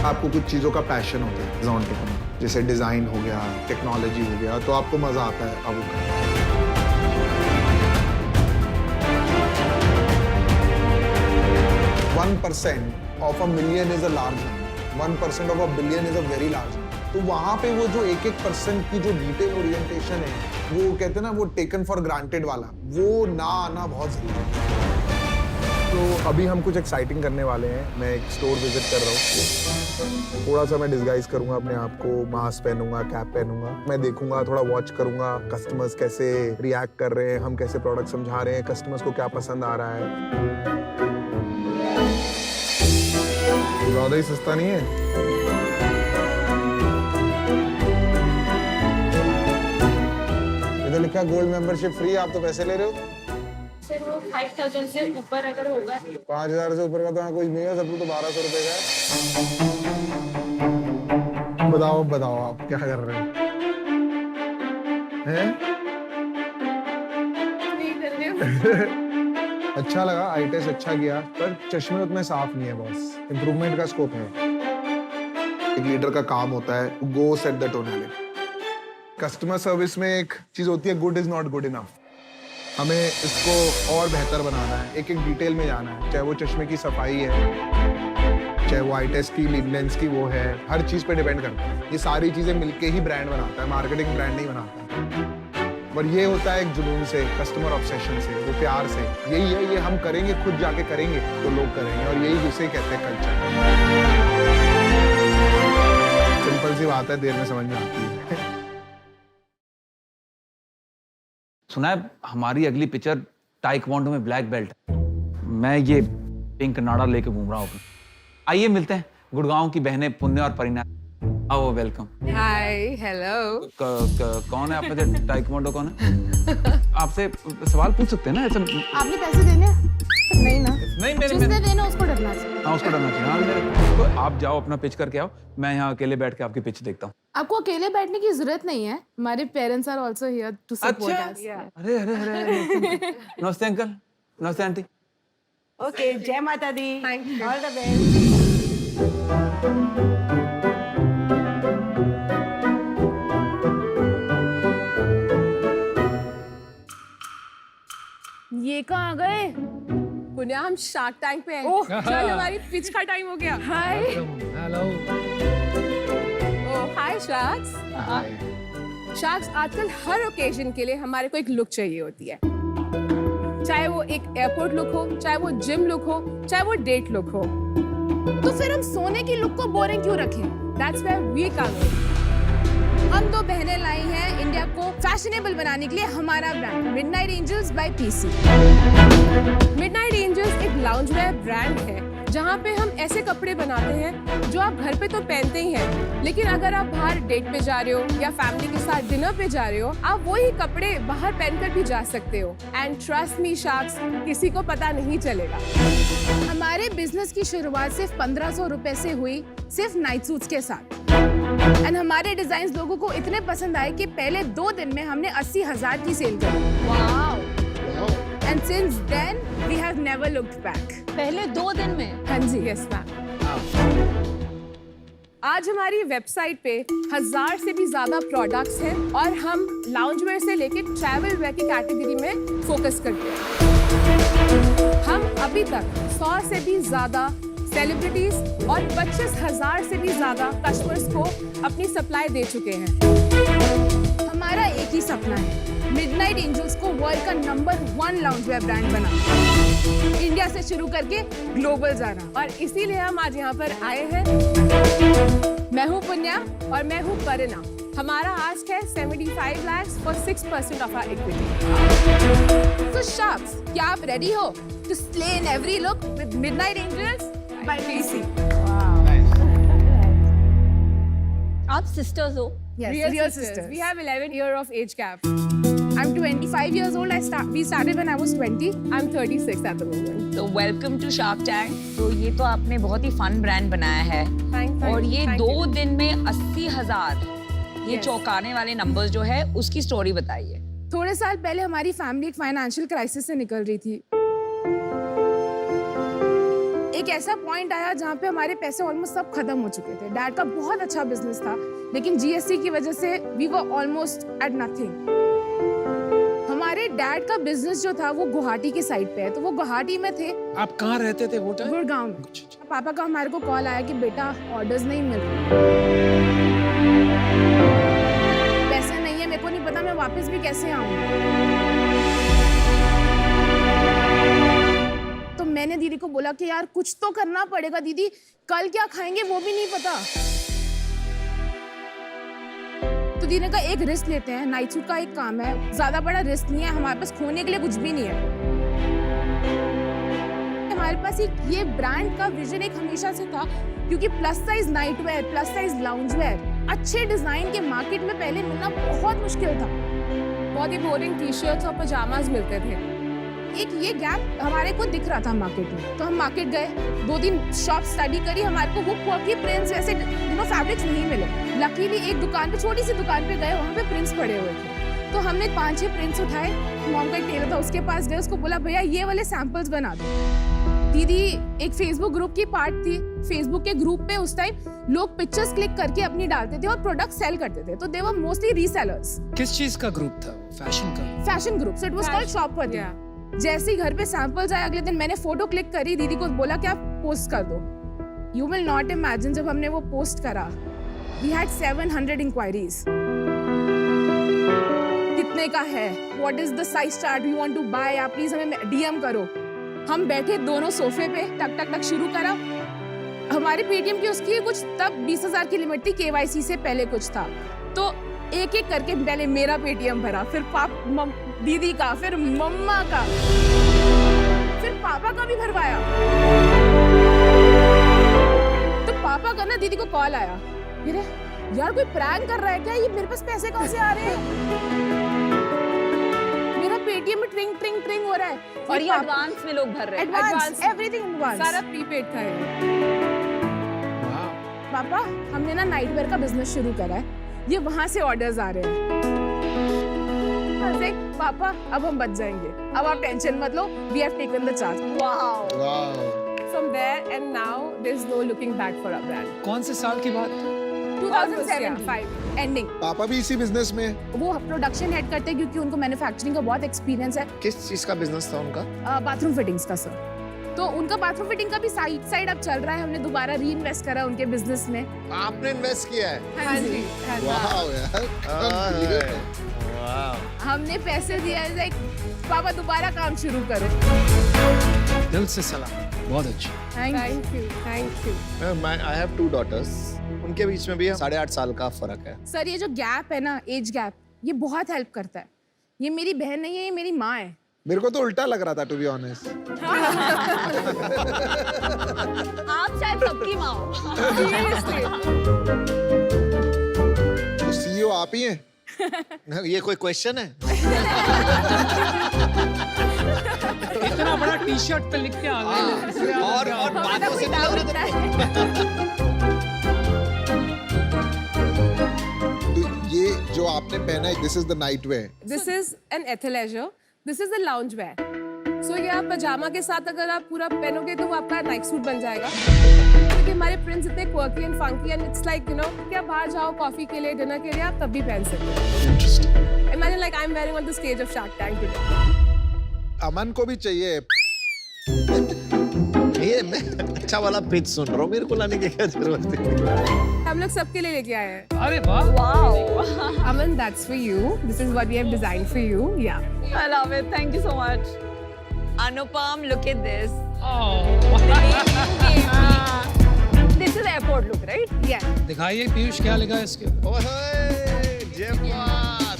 आपको कुछ चीजों का पैशन होता है जॉन टेक में, जैसे डिजाइन हो गया, टेक्नोलॉजी हो गया, तो आपको मजा आता है अब वो करने में। 1% of a million is a large number. 1% of a billion is a very large number. तो वहां पे वो जो एक 1% की जो डिटेल ओरिएंटेशन है, वो कहते हैं ना वो टेकन फॉर ग्रांटेड वाला, वो ना आना बहुत जरूरी है। तो अभी हम कुछ एक्साइटिंग करने वाले हैं। मैं एक स्टोर विजिट कर रहा हूँ, थोड़ा सा मैं डिस्गाइज करूंगा अपने आप को, मास्क पहनूंगा, कैप पहनूंगा, मैं देखूंगा, थोड़ा वॉच करूंगा कस्टमर्स कैसे रिएक्ट कर रहे हैं, हम कैसे प्रोडक्ट समझा रहे हैं, कस्टमर्स को क्या पसंद आ रहा है। ज्यादा ही सस्ता नहीं है। इधर लिखा गोल्ड मेंबरशिप फ्री, आप तो पैसे ले रहे हो। सर वो 5,000 से ऊपर अगर होगा 5,000 से ऊपर का तो यहाँ कुछ नहीं है, सब तो 1,200 रुपए का है। बताओ आप क्या कर रहे हो? हैं? नहीं कर रहे हो। अच्छा लगा, आई टेस्ट अच्छा किया, पर चश्मे उतने साफ नहीं है बॉस, इम्प्रूवमेंट का स्कोप है। एक लीडर का काम होता है गो set the tonality. Customer service में एक चीज होती है good is not good enough. हमें इसको और बेहतर बनाना है, एक एक डिटेल में जाना है, चाहे वो चश्मे की सफाई है, चाहे वो आई टेस्ट की लेंस की वो है, हर चीज पे डिपेंड करता है। ये सारी चीजें मिलके ही ब्रांड बनाता है, मार्केटिंग ब्रांड नहीं बनाता। और ये होता है एक जुनून से, कस्टमर ऑब्सेशन से, वो प्यार से। यही है, ये हम करेंगे, खुद जाके करेंगे तो लोग करेंगे, और यही जिसे कहते हैं कल्चर। सिंपल सी बात है, देर में समझ में आती है। सुना है हमारी अगली पिक्चर टाइक्वांडो में ब्लैक बेल्ट है। मैं ये पिंक नाड़ा लेके घूम रहा हूँ। आइए मिलते हैं, गुड़गांव की बहनें पुण्य और परिणा। आओ, वेलकम। हाय, हेलो। कौन है आपका जो टाइक्वांडो कौन है? आपसे सवाल पूछ सकते हैं ना ऐसा? आपने पैसे देने? नहीं ना। नहीं, जिसने देना उसको डरना चाहिए। हाँ, उसको डरना चाहिए। हाँ, मेरे तो आप जाओ अपना पिच करके आओ, मैं यहाँ अकेले बैठ के आपकी पिच देखता हूँ। आपको अकेले बैठने की जरूरत नहीं है, हमारे parents are also here to support us. अरे अरे अरे, नमस्ते अंकल, नमस्ते आंटी। ओके, जय माता दी। Thank you. All the best. ये कहाँ आ गए? पुण्या, हम शार्क टैंक पे हैं। ओह, चल हमारी पिच का टाइम हो गया। हाय। हेलो। ओह, हाय शार्क्स। शार्क्स, आजकल हर ओकेजन के लिए हमारे को एक लुक चाहिए होती है। चाहे वो एक एयरपोर्ट लुक हो, चाहे वो जिम लुक हो, चाहे वो डेट लुक हो। तो फिर हम सोने की लुक को बोरिंग क्यों रखें? That's where we come in. हम दो बहनें लाई हैं इंडिया को फैशनेबल बनाने के लिए हमारा brand midnight angels by PC. Midnight angels एक लाउंजवेयर ब्रांड है जहाँ पे हम ऐसे कपड़े बनाते हैं जो आप घर पे तो पहनते ही हैं, लेकिन अगर आप बाहर डेट पे जा रहे हो या फैमिली के साथ डिनर पे जा रहे हो, आप वही कपड़े बाहर पहनकर भी जा सकते हो। एंड ट्रस्ट मी शार्क्स, किसी को पता नहीं चलेगा। हमारे बिजनेस की शुरुआत सिर्फ 1,500 रुपए से हुई, सिर्फ नाइट सूट्स के साथ। एंड हमारे डिजाइन लोगों को इतने पसंद आए कि पहले 2 दिन में हमने 80,000 की सेल करी। Wow! And since then we have never looked back. पहले 2 दिन में? हाँ जी, यस मैम। आज हमारी वेबसाइट पे 1000 से भी ज्यादा प्रोडक्ट्स हैं और हम लाउंजवेयर से लेके ट्रैवल वेयर की कैटेगरी में फोकस करते हैं। हम अभी तक 100 से भी ज्यादा सेलिब्रिटीज और 25,000 से भी ज्यादा कस्टमर्स को अपनी सप्लाई दे चुके हैं। हमारा एक ही सपना है, मिडनाइट एंजल्स को वर्ल्ड का नंबर 1 लाउंजवेयर ब्रांड बनाना, इंडिया से शुरू करके ग्लोबल जाना। और इसीलिए हम आज यहाँ पर आए हैं। मैं हूँ पुण्या और मैं हूँ परिणा। हमारा आस्क है 75 lakhs for 6% of our equity. So sharks, क्या आप रेडी हो to slay in every look with Midnight Angels by PC? आप सिस्टर्स हो? Yes, real sisters. We have 11 year of age gap. I'm 25 years old. We started when I was 20. I'm 36 at the moment. तो welcome to shark tank. तो ये तो आपने बहुत ही fun brand बनाया है। Thank और ये you. 2 दिन में 80,000, ये Yes. चौंकाने वाले नंबर्स जो है उसकी स्टोरी बताइए। थोड़े साल पहले हमारी फैमिली एक फाइनेंशियल क्राइसिस से निकल रही थी। एक ऐसा पॉइंट आया जहाँ पे हमारे पैसे ऑलमोस्ट सब खत्म हो चुके थे। डैड का बहुत अच्छा बिजनेस था, लेकिन जीएसटी की वजह से we were almost at nothing. हमारे डैड का बिजनेस जो था वो गुवाहाटी की साइड पे है, तो वो गुवाहाटी में थे। आप कहाँ रहते थे वो टाइम? गुड़गांव में। पापा का हमारे को कॉल आया कि बेटा ऑर्डर्स नहीं मिल रहे, पैसे नहीं है, मेरे को नहीं पता मैं वापस भी कैसे आऊँ। तो मैंने दीदी को बोला कि यार कुछ तो करना पड़ेगा दीदी, कल क्या खाएंगे वो भी नहीं पता। तो दीदी ने कहा एक रिस्क लेते हैं, नाइट सूट का एक काम है, ज्यादा बड़ा रिस्क नहीं है, हमारे पास खोने के लिए कुछ भी नहीं है। हमारे पास ये ब्रांड का विजन एक हमेशा से था, क्योंकि plus size night where, plus size lounge where अच्छे डिजाइन के मार्केट में पहले मिलना बहुत मुश्किल था। बहुत ही बोरिंग टी शर्ट्स और पजामाज मिलते थे। एक ये गैप हमारे को दिख रहा था मार्केट में, तो हम मार्केट गए, 2-3 शॉप स्टडी करी, हमारे को हुक हुआ कि प्रिंट्स जैसे फैब्रिक्स नहीं मिले। लकीली एक दुकान पे, छोटी सी दुकान पे गए, वहाँ पे प्रिंट्स पड़े हुए थे, तो हमने 5-6 प्रिंट्स उठाए। मॉम का एक टेलर था, उसके पास गए, उसको बोला भैया ये वाले सैंपल्स बना दो। दीदी एक फेसबुक ग्रुप की पार्ट थी, फेसबुक के ग्रुप पे उस टाइम लोग पिक्चर्स क्लिक करके अपनी डालते थे और प्रोडक्ट सेल करते थे, तो दे वर मोस्टली रीसेलर्स। किस चीज का ग्रुप था? फैशन का? Fashion group, so it was called Shopworthy. जैसे ही घर पे सैंपल्स आए, अगले दिन मैंने फोटो क्लिक करी, दीदी को बोला कि आप पोस्ट कर दो। यू विल नॉट इमेजिन, जब हमने वो पोस्ट करा, वी हैड 700 इंक्वायरीज। कितने का है, what is the size chart, we want to buy, आप प्लीज हमें डीएम करो। हम बैठे दोनों सोफे पे, टक टक टक शुरू करा। हमारे पेटीएम की उसकी कुछ तब 20,000 की लिमिट थी, केवाईसी से पहले कुछ था, तो एक एक करके पहले मेरा पेटीएम भरा, फिर दीदी का, फिर मम्मा का, फिर पापा का भी भरवाया। तो पापा का ना दीदी को कॉल आया, यार कोई प्रैंक कर रहा है क्या, ये मेरे पास पैसे कहाँ से आ रहे हैं, मेरा पेटीएम में ट्रिंग ट्रिंग ट्रिंग हो रहा है, और ये एडवांस में लोग भर रहे हैं, एडवांस, एवरीथिंग एडवांस, सारा प्रीपेड था ये। पापा हमने ना नाइट वेयर का बिजनेस शुरू करा है, ये वहां से ऑर्डर्स आ रहे हैं। पापा अब हम बच जाएंगे, अब आप टेंशन मत लो, we have taken the charge. Wow. From there and now there is no looking back for our brand. कौन से साल की बात? 2007-5 एंडिंग। पापा भी इसी बिजनेस में? वो प्रोडक्शन हेड करते हैं क्योंकि उनको मैन्युफैक्चरिंग का बहुत एक्सपीरियंस है। किस चीज का बिजनेस था उनका? बाथरूम फिटिंग्स का सर। तो उनका बाथरूम फिटिंग का भी साइड अब चल रहा है, हमने दोबारा री इन्वेस्ट करा उनके बिजनेस में। आपने इन्वेस्ट किया है? हाँ जी। वाह यार, हमने पैसे दिए, लाइक पापा दोबारा काम शुरू करो। दिल से सलाम, बहुत अच्छा। Thank you. I have 2 daughters, उनके बीच में भी 8.5 साल का फर्क है। सर ये जो गैप है ना, एज गैप, ये बहुत हेल्प करता है। ये मेरी बहन नहीं है, ये मेरी माँ है। मेरे को तो उल्टा लग रहा था, टू बी ऑनेस्ट। आप शायद सबकी माँ हो। तो सीईओ आप ही हैं? ये कोई क्वेश्चन है? इतना बड़ा टी-शर्ट पे लिख के आ गए। और बातों से लग रहा था। ये जो आपने पहना है, this is the nightwear. This is an athleisure, this is the loungewear. सो ये आप पजामा के साथ अगर आप पूरा पहनोगे तो वो आपका नाइट सूट बन जाएगा। क्योंकि हमारे प्रिंट्स इतने quirky and funky and it's like you know कि आप बाहर जाओ कॉफी के लिए, डिनर के लिए, आप तब भी पहन सकते हो। Interesting. Imagine like I am wearing on the stage of Shark Tank today. Aman को भी चाहिए। ये मैं अच्छा वाला पिच सुन रहा हूँ, मेरे को लाने की क्या जरूरत है? हम लोग सबके लिए लेके आए हैं। अरे वाह। Wow. Aman, that's for you. This is what we have designed for you. Yeah. I love it. Thank you so much. Anupam, look at this. This is airport look, right? Yeah. दिखाइए पीयूष, क्या लिखा है इसके? ओए Jaipal,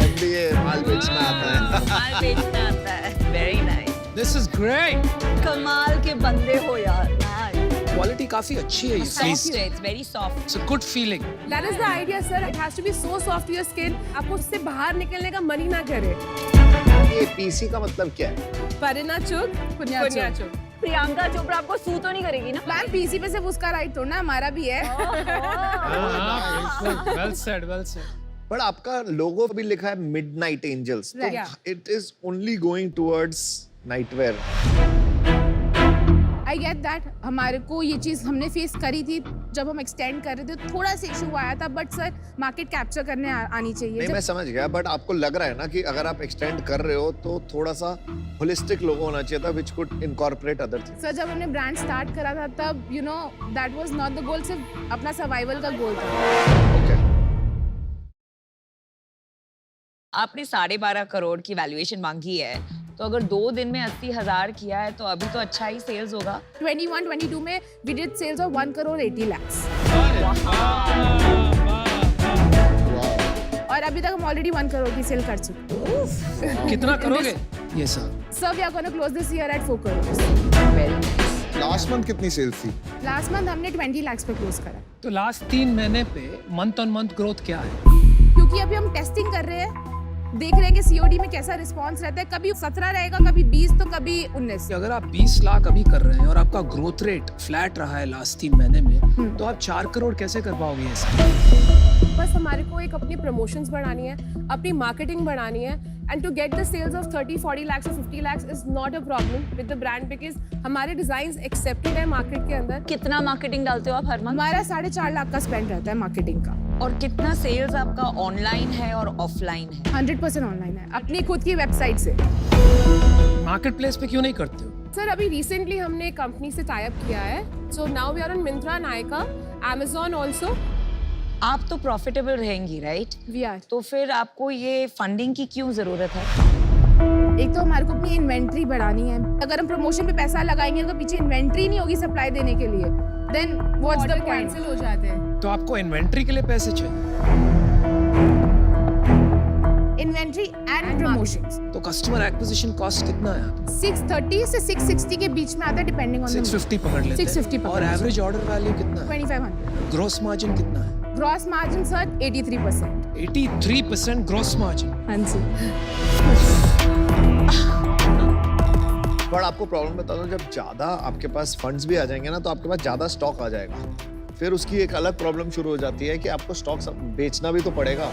MBA माल बेचना आता है। माल बेचना आता है। Very nice. This is great. कमाल के बंदे हो यार। क्वालिटी काफी अच्छी है ये Soft है, it's very soft. It's a good feeling. That is the idea, sir. It has to be so soft to your skin. आपको उससे बाहर निकलने का मन ही ना करे। ये पीसी का मतलब क्या है? परिना चुग, पुन्या चुग। प्रियंका चोपड़ा आपको सू तो नहीं करेगी ना? मैम पीसी पे सिर्फ उसका राइट थोड़ा ना, हमारा भी है। Well said, well said. But आपका लोगो भी लिखा है मिडनाइट एंजल्स, तो it is only going towards nightwear. I get that, हमारे को ये चीज़ हमने फेस करी थी जब हम एक्सटेंड कर रहे थे, थोड़ा सा इशू आया था, बट सर मार्केट कैप्चर करने आनी चाहिए। नहीं, मैं समझ गया, बट आपको लग रहा है ना कि अगर आप एक्सटेंड कर रहे हो तो थोड़ा सा होलिस्टिक लोगो होना चाहिए था, which could incorporate other things. Sir जब हमने ब्रांड स्टार्ट करा था तब you know that was not the goal, सिर्फ अपना सर्वाइवल का गोल था। आपने 12.5 करोड़ की वैल्यूएशन मांगी है, तो अगर 2 दिन में 80,000 किया है तो अभी तो अच्छा ही सेल्स होगा। 21-22 में we did sales of 1 crore 80 lakhs। और अभी तक हम ऑलरेडी 1 करोड़ की सेल कर चुके हैं। कितना करोगे ये sir? Sir, we are going to close this year at 4 crores। Last month कितनी सेल्स थी? लास्ट मंथ हमने 20 lakhs पे क्लोज करा। तो लास्ट 3 महीने पे मंथ ऑन मंथ ग्रोथ क्या है? क्योंकि अभी हम टेस्टिंग कर रहे हैं, देख रहे हैं कि सीओडी में कैसा रिस्पांस रहता है, कभी 17 रहेगा, कभी 20 तो कभी 19। अगर आप 20 लाख अभी कर रहे हैं और आपका ग्रोथ रेट फ्लैट रहा है लास्ट 3 महीने में, तो आप 4 करोड़ कैसे कर पाओगे ऐसा? बस हमारे को एक अपनी प्रमोशंस बढ़ानी है, अपनी मार्केटिंग बढ़ानी है, and to get the sales of 30-40 lakhs or 50 lakhs is not a problem with the brand, because हमारे डिजाइन्स एक्सेप्टेड है मार्केट के अंदर। कितना मार्केटिंग डालते हो आप हर मंथ? हमारा 4.5 लाख का स्पेंड रहता है मार्केटिंग का। और कितना सेल्स आपका ऑनलाइन है और ऑफलाइन है? 100% ऑनलाइन है, अपनी खुद की वेबसाइट से। मार्केट प्लेस पे क्यों नहीं करते हो? सर अभी रिसेंटली हमने एक कंपनी से टाई अप किया है, so now we are on Myntra, Nykaa, Amazon also. आप तो प्रॉफिटेबल रहेंगी, राइट? We are. तो फिर आपको ये फंडिंग की क्यों जरूरत है? एक तो हमारे को अपनी इन्वेंट्री बढ़ानी है। अगर हम प्रमोशन पे पैसा लगाएंगे तो पीछे इन्वेंट्री नहीं होगी सप्लाई देने के लिए, then what's the point? Cancel हो जाते हैं। तो आपको इन्वेंट्री के लिए पैसे चाहिए, इन्वेंट्री एंड प्रमोशंस। तो कस्टमर एक्विजिशन कॉस्ट कितना है आपका? 630 से 660 के बीच में आता है, डिपेंडिंग ऑन 650 पकड़ लेते हैं। 650 और एवरेज ऑर्डर वैल्यू कितना है? 2500। ग्रॉस मार्जिन कितना है? Gross margin sir 83%। 83% gross margin. हाँ जी। बट आपको प्रॉब्लम बता दो, जब ज्यादा आपके पास फंड्स भी आ जाएंगे ना, तो आपके पास ज्यादा स्टॉक आ जाएगा। फिर उसकी एक अलग प्रॉब्लम शुरू हो जाती है कि आपको स्टॉक बेचना भी तो पड़ेगा।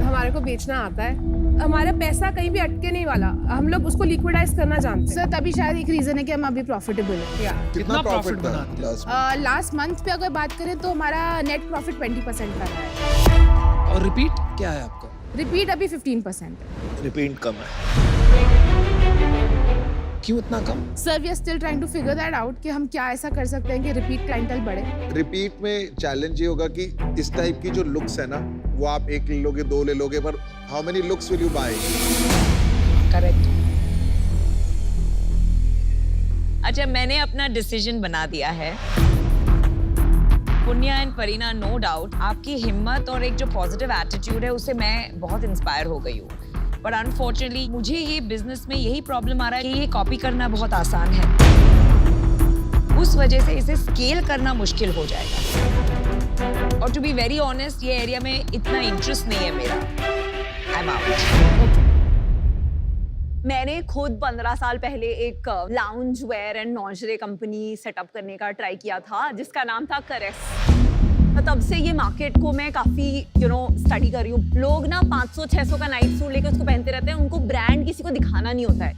हमारे को बेचना आता है, हमारा पैसा कहीं भी अटके नहीं वाला, हम लोग उसको लिक्विडाइज करना जानते हैं। सर तभी शायद एक रीजन है कि हम अभी प्रॉफिटेबल है। कितना प्रॉफिट बनाते था लास्ट मंथ पे अगर बात करें तो हमारा नेट प्रॉफिट 20% का रहा है। और रिपीट क्या है आपका? रिपीट अभी 15% है। रिपीट कम है। क्यों इतना कम? Sir we are still trying to figure that out कि हम क्या ऐसा कर सकते हैं कि रिपीट क्लाइंटल बढ़े। रिपीट में चैलेंज ये होगा कि इस टाइप की जो लुक्स है ना, वो आप 1 ले लोगे, 2 ले लोगे, पर how many looks will you buy? Correct. अच्छा, मैंने अपना डिसीजन बना दिया है। पुण्या एंड परीना, नो डाउट आपकी हिम्मत और एक जो पॉजिटिव एटीट्यूड है उससे मैं बहुत इंस्पायर हो गई हूँ, बट अनफॉर्चुनेटली मुझे ये बिजनेस में यही प्रॉब्लम आ रहा है कि ये कॉपी करना बहुत आसान है, उस वजह से इसे स्केल करना मुश्किल हो जाएगा। और टू बी वेरी ऑनेस्ट, ये एरिया में इतना इंटरेस्ट नहीं है मेरा। I am out. मैंने खुद 15 साल पहले एक loungewear and lingerie company setup करने का ट्राई किया था, जिसका नाम था करेस। तब से ये मार्केट को मैं काफी स्टडी कर रही हूँ। लोग ना 500-600 का नाइट सूट लेकर उसको पहनते रहते हैं, उनको ब्रांड किसी को दिखाना नहीं होता है।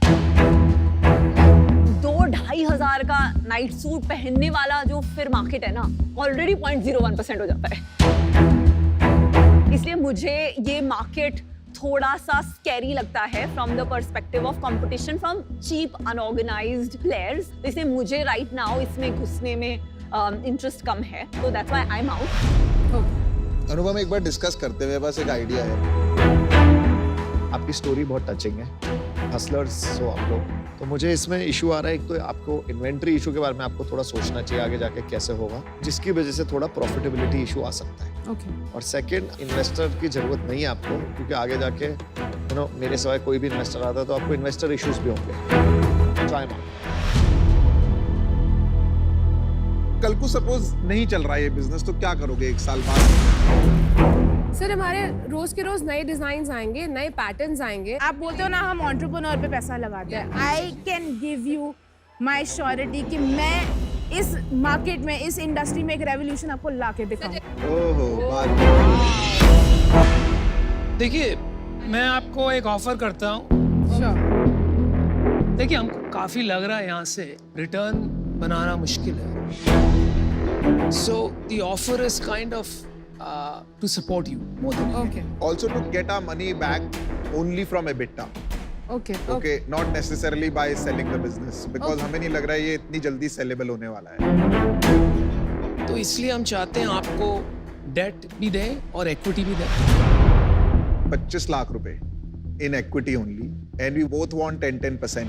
2-2.5 हजार का नाइट सूट पहनने वाला जो फिर मार्केट है ना, ऑलरेडी 0.01% हो जाता है। इसलिए मुझे ये मार्केट थोड़ा सा स्कैरी लगता है from the perspective of competition from cheap unorganized players. इसलिए मुझे राइट नाउ इसमें घुसने में इंटरेस्ट कम है, तो that's why I am out. Anupam, एक बार डिस्कस करते हुए बस एक आइडिया है। आपकी स्टोरी बहुत टचिंग है, हसलर्स हो आप लोग, तो मुझे इसमें इशू आ रहा है। एक तो आपको इन्वेंट्री इशू के बारे में आपको थोड़ा सोचना चाहिए आगे जाके कैसे होगा, जिसकी वजह से थोड़ा प्रॉफिटेबिलिटी इशू आ सकता है। और सेकंड, इन्वेस्टर की जरूरत नहीं है आपको, क्योंकि आगे जाके मेरे सिवाय कोई भी इन्वेस्टर आता है तो आपको इन्वेस्टर इश्यूज भी होंगे। कल को सपोज नहीं चल रहा है ये बिजनेस, तो क्या करोगे 1 साल बाद? सर हमारे रोज के रोज नए डिजाइन आएंगे, नए पैटर्न्स आएंगे। आप बोलते हो ना हम एंटरप्रेन्योर पे पैसा लगाते हैं, I can give you my surety कि मैं इस मार्केट में, इस इंडस्ट्री में एक रेवोल्यूशन आपको ला के दिखाऊं। ओहो, बात। देखिए, मैं आपको एक ऑफर करता हूँ। देखिए, हमको काफी लग रहा है यहाँ से रिटर्न बनाना मुश्किल है, so the offer is kind of to support you more than anything. Also to get our money back only from EBITDA. Okay, not necessarily by selling the business, because हमें नहीं लग रहा है ये इतनी जल्दी sellable होने वाला है। तो इसलिए हम चाहते हैं आपको डेट भी दें और इक्विटी भी दें। 25 लाख रुपए in equity only, and we both want 10%.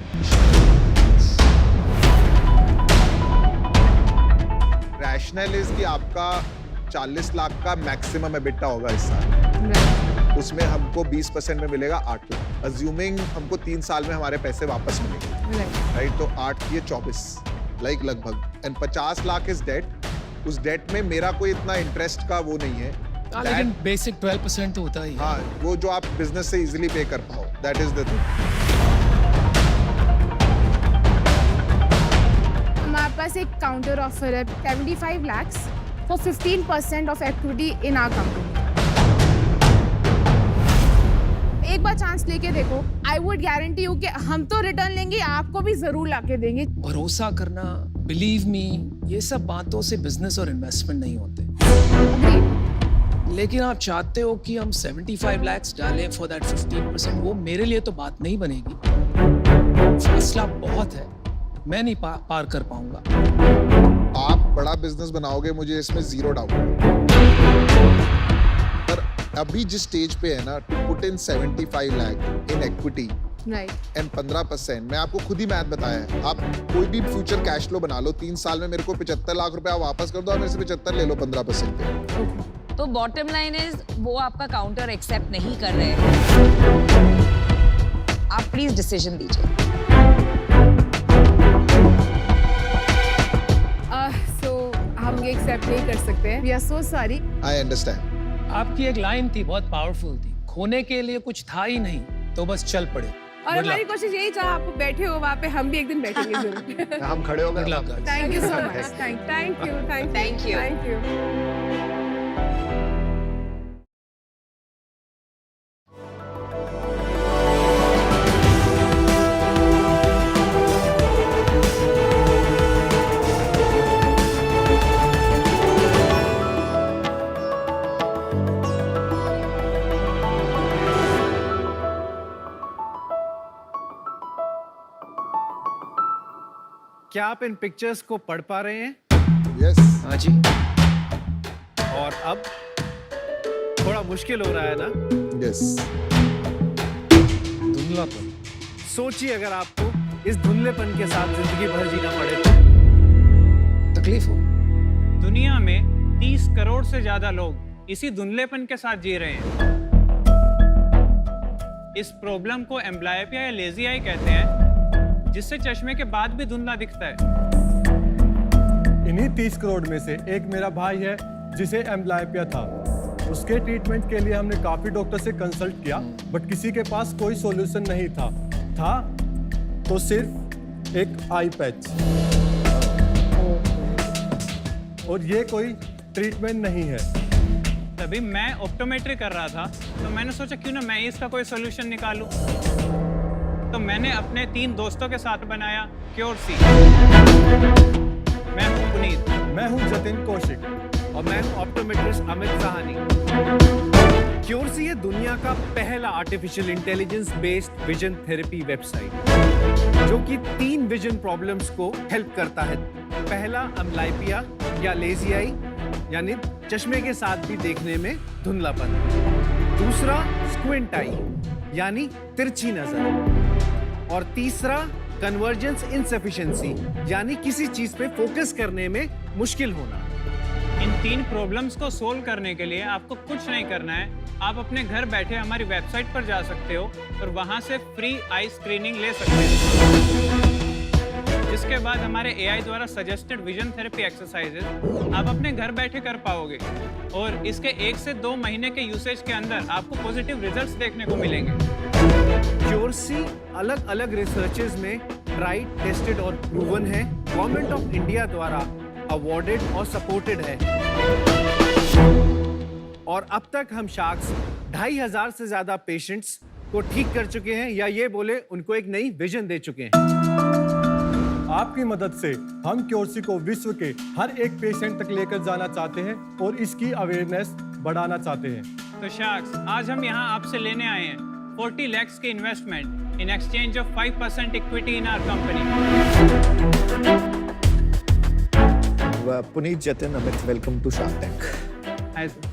Rational is कि आपका 40 लाख का मैक्सिमम एबिटा होगा इस साल, उसमें हमको 20% में मिलेगा 8 लाख, अज्यूमिंग हमको 3 साल में हमारे पैसे वापस मिलेंगे, राइट? तो 8 ये 24 लाइक लगभग, एंड 50 लाख इज डेट। उस डेट में मेरा कोई इतना इंटरेस्ट का वो नहीं है, लेकिन बेसिक 12% तो होता ही है। हाँ, वो जो आप बिजनेस से इजीली पे कर पाओ, दैट इज द थिंग। हमारे पास एक काउंटर ऑफर है 75 lakhs for 15% of equity in our company. एक बार चांस लेके देखो, I would guarantee you कि हम तो रिटर्न लेंगे, आपको भी जरूर लाके देंगे। भरोसा करना, बिलीव मी, ये सब बातों से बिजनेस और इन्वेस्टमेंट नहीं होते। लेकिन आप चाहते हो कि हम 75 lakhs डालें फॉर दैट 15%, वो मेरे लिए तो बात नहीं बनेगी। फासला बहुत है, मैं नहीं पार कर पाऊंगा। आप बड़ा बिजनेस बनाओगे, मुझे इसमें जीरो डाउट। पर अभी जिस स्टेज पे है ना, to put in 75 lakh in equity and 15%, मैं आपको खुद ही मैथ बताया है। आप कोई भी फ्यूचर कैश फ्लो बना लो, 3 साल में मेरे को 75 लाख रुपए आप वापस कर दो और मेरे से 75 ले लो 15% पे। तो बॉटम लाइन इज वो आपका काउंटर एक्सेप्ट नहीं कर रहे हैं। आप प्लीज डिसीजन दीजिए। So हम ये एक्सेप्ट नहीं कर सकते हैं। We are so sorry. I understand. आपकी एक लाइन थी, बहुत पावरफुल थी, खोने के लिए कुछ था ही नहीं, तो बस चल पड़े। और हमारी कोशिश यही था, आप बैठे हो वहाँ पे, हम भी एक दिन बैठेंगे जरूर। हम खड़े हो गए। Thank you so much. Thank you. Thank you. क्या आप इन पिक्चर्स को पढ़ पा रहे हैं? यस। हाँ जी। और अब थोड़ा मुश्किल हो रहा है ना? यस। धुंधलापन। सोचिए अगर आपको इस धुंधलेपन के साथ जिंदगी भर जीना पड़े तो? तकलीफ हो। दुनिया में 30 करोड़ से ज्यादा लोग इसी धुंधलेपन के साथ जी रहे हैं। इस प्रॉब्लम को एम्ब्लायोपिया या लेजी आई कहते हैं, जिससे चश्मे के बाद भी धुंधला दिखता है। इन्हीं 30 करोड़ में से एक मेरा भाई है जिसे एम्ब्लायोपिया था। उसके ट्रीटमेंट के लिए हमने काफी डॉक्टर से कंसल्ट किया, बट किसी के पास कोई सॉल्यूशन नहीं था तो सिर्फ एक आई पैच, और ये कोई ट्रीटमेंट नहीं है। तभी मैं ऑप्टोमेट्री कर रहा था, तो मैंने सोचा क्यों ना मैं इसका कोई सॉल्यूशन निकालूं। तो मैंने अपने 3 दोस्तों के साथ बनाया क्योरसी। मैं हूं पुनीत। मैं हूं जतिन कौशिक। और मैं हूं ऑप्टोमेट्रिस्ट अमित साहनी। क्योरसी है दुनिया का पहला artificial intelligence based vision therapy website, जो कि 3 विजन प्रॉब्लम्स को हेल्प करता है। पहला एम्ब्लायोपिया या लेजी आई, यानी चश्मे के साथ भी देखने में धुंधलापन। दूसरा स्क्विंट आई, यानी तिरछी नजर। और तीसरा कन्वर्जेंस इनसफिशिएंसी, यानी किसी चीज पे फोकस करने में मुश्किल होना। इन 3 प्रॉब्लम्स को सोल्व करने के लिए आपको कुछ नहीं करना है। आप अपने घर बैठे हमारी वेबसाइट पर जा सकते हो और वहां से फ्री आई स्क्रीनिंग ले सकते हो, जिसके बाद हमारे एआई द्वारा सजेस्टेड विजन थेरेपी एक्सरसाइजेज आप अपने घर बैठे कर पाओगे। और इसके 1 से 2 महीने के यूसेज के अंदर आपको पॉजिटिव रिजल्ट्स देखने को मिलेंगे। क्योरसी अलग अलग रिसर्चेज में ट्राइड, टेस्टेड और प्रूवन है, गवर्नमेंट ऑफ इंडिया द्वारा अवॉर्डेड और सपोर्टेड है। और अब तक हम शार्क्स 2500 से ज्यादा पेशेंट्स को ठीक कर चुके हैं, या ये बोले उनको एक नई विजन दे चुके हैं। आपकी मदद से हम क्योरसी को विश्व के हर एक पेशेंट तक लेकर जाना चाहते हैं और इसकी अवेयरनेस बढ़ाना चाहते हैं। तो शार्क्स, आज हम यहाँ आपसे लेने आए हैं 40 lakhs के investment in exchange of 5% equity in our company. Puneet, Jatin, Amit, welcome to shark tank.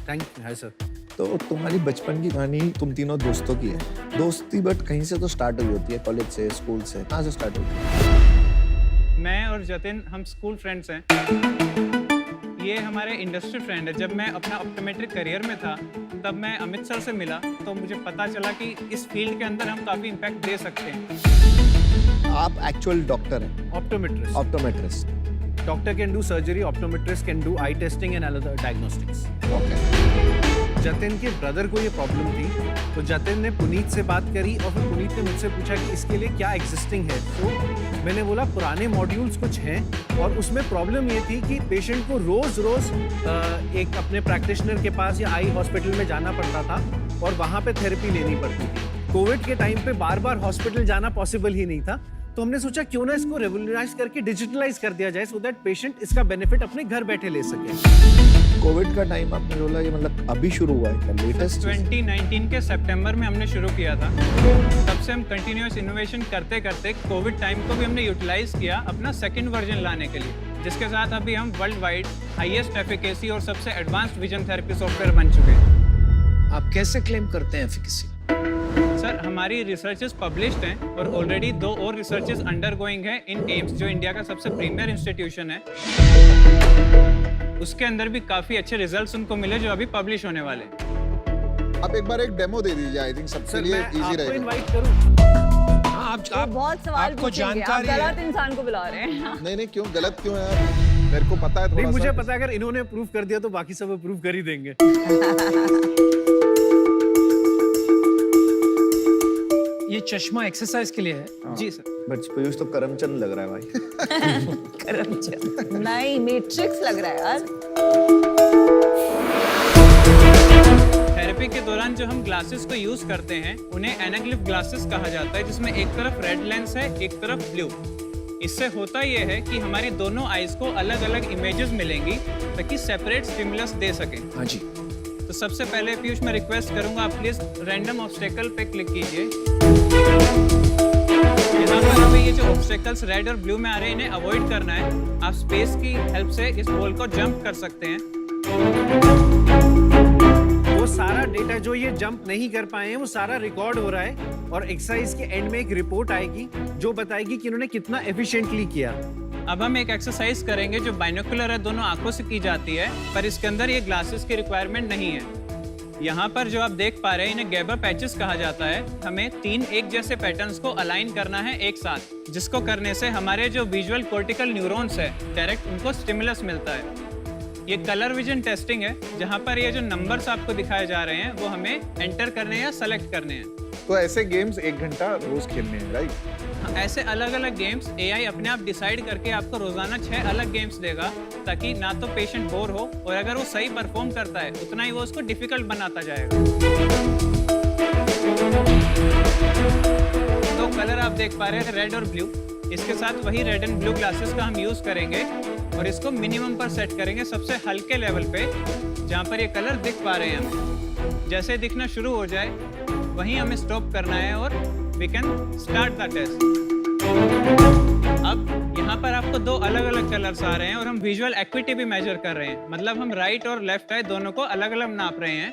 Thank you. Hi sir. तो तुम्हारी बचपन की कहानी तुम तीनों दोस्तों की है। दोस्ती बट कहीं से तो स्टार्ट हुई होती है, कॉलेज से, स्कूल से। कहाँ से स्टार्ट हुई? मैं और जतिन हम स्कूल फ्रेंड्स हैं। ये हमारे इंडस्ट्री फ्रेंड है। जब मैं अपना ऑप्टोमेट्रिक करियर में था, तब मैं अमित सर से मिला, तो मुझे पता चला कि इस फील्ड के अंदर हम काफ़ी इम्पैक्ट दे सकते हैं। आप एक्चुअल डॉक्टर हैं? Optometrist. Optometrist. Doctor can do surgery, optometrist can do eye testing and other diagnostics. Okay. Jatin के ब्रदर को ये प्रॉब्लम थी, तो जतिन ने पुनीत से बात करी और फिर पुनीत ने मुझसे पूछा कि इसके लिए क्या एग्जिस्टिंग है। तो मैंने बोला पुराने मॉड्यूल्स कुछ हैं और उसमें प्रॉब्लम ये थी कि पेशेंट को रोज एक अपने प्रैक्टिशनर के पास या आई हॉस्पिटल में जाना पड़ता था और वहाँ पे थेरेपी लेनी पड़ती थी। कोविड के टाइम पे बार बार हॉस्पिटल जाना पॉसिबल ही नहीं था, तो हमने सोचा क्यों ना इसको रेवोल्यूशनाइज करके डिजिटलाइज कर दिया जाए सो दैट पेशेंट इसका बेनिफिट अपने घर बैठे ले सके। कोविड का टाइम आपने बोला ये मतलब अभी शुरू हुआ है क्या? लेटेस्ट 2019 के सितंबर में हमने शुरू किया था। तब से हम कंटिन्यूअस इनोवेशन करते करते कोविड टाइम को भी हमने यूटिलाइज किया अपना सेकंड वर्जन लाने के लिए, जिसके साथ अभी हम वर्ल्ड वाइड हाईएस्ट एफिकेसी और सबसे एडवांस्ड विजन थेरेपी सॉफ्टवेयर बन चुके हैं। आप कैसे क्लेम करते हैं एफिकेसी? सर, हमारी रिसर्चेस पब्लिश्ड हैं और ऑलरेडी 2 और रिसर्चेस अंडरगोइंग है इन एम्स, जो इंडिया का सबसे प्रीमियर इंस्टीट्यूशन है। उसके अंदर भी काफी अच्छे रिजल्ट्स उनको मिले जो अभी पब्लिश होने वाले हैं। आप एक बार एक डेमो दे दीजिए, आई थिंक सबके लिए इजी रहेगा। इनवाइट करूं? आप बहुत सवाल आपको पूछेंगे, आप जानकारी है। गलत इंसान को बुला रहे हैं। नहीं क्यों गलत क्यों है यार? मेरे को पता है थोड़ा नहीं, मुझे सा। पता है अगर इन्होंने प्रूव कर दिया तो बाकी सब प्रूव कर ही देंगे। ये चश्मा एक्सरसाइज के लिए है। जी सर। बट पीयूष तो करमचंद लग रहा है भाई। करमचंद नहीं, मैट्रिक्स लग रहा है यार। थेरेपी के दौरान जो हम ग्लासेस को यूज करते हैं उन्हें एनाग्लिफ ग्लासेस कहा जाता है, जिसमें एक तरफ रेड लेंस है, एक तरफ ब्लू। इससे होता यह है कि हमारी दोनों आईज को अलग अलग इमेजेस मिलेंगी ताकि सेपरेट स्टिमुलस दे सकें। हाँ जी। तो सबसे पहले पीयूष मैं रिक्वेस्ट करूंगा आप प्लीज रैंडम ऑब्स्टेकल पे क्लिक कीजिए। यहाँ पर हमें ये जो ऑब्स्टेकल्स रेड और ब्लू में आ रहे हैं इन्हें अवॉइड करना है। आप स्पेस की हेल्प से इस बॉल को जंप कर सकते हैं। वो सारा डेटा जो ये जंप नहीं कर पाए हैं वो सारा रिकॉर्ड हो रहा है और एक्सरसाइज के एंड में एक रिपोर्ट आएगी जो बताएगी कि इन्होंने कितना एफिशिएंटली किया। अब हम एक एक्सरसाइज करेंगे जो बाइनोकुलर है, दोनों आंखों से की जाती है, पर इसके अंदर ये ग्लासेस की रिक्वायरमेंट नहीं है। यहाँ पर जो आप देख पा रहे हैं इन्हें गैबर पैचेस कहा जाता है। हमें 3 एक जैसे पैटर्न्स को अलाइन करना है एक साथ, जिसको करने से हमारे जो विजुअल कॉर्टिकल न्यूरॉन्स है डायरेक्ट उनको स्टिमुलस मिलता है। ये कलर विजन टेस्टिंग है, जहाँ पर ये जो नंबर्स आपको दिखाए जा रहे हैं वो हमें एंटर करने या सेलेक्ट करने हैं। तो ऐसे गेम्स 1 घंटा रोज खेलने हैं, राइट? हाँ, ऐसे अलग अलग गेम्स एआई अपने आप डिसाइड करके आपको रोजाना 6 अलग गेम्स देगा, ताकि ना तो पेशेंट बोर हो और अगर वो सही परफॉर्म करता है उतना ही वो उसको डिफिकल्ट बनाता जाएगा। तो कलर आप देख पा रहे हैं रेड और ब्लू। इसके साथ वही रेड एंड ब्लू ग्लासेस का हम यूज करेंगे और इसको मिनिमम पर सेट करेंगे, सबसे हल्के लेवल पे, जहाँ पर ये कलर दिख पा रहे हैं हमें। जैसे दिखना शुरू हो जाए वहीं हमें स्टॉप करना है और we can start the test. अब यहाँ पर आपको 2 अलग अलग कलर्स आ रहे हैं और हम विजुअल एक्विटी भी मेजर कर रहे हैं, मतलब हम राइट और लेफ्ट आई दोनों को अलग अलग नाप रहे हैं।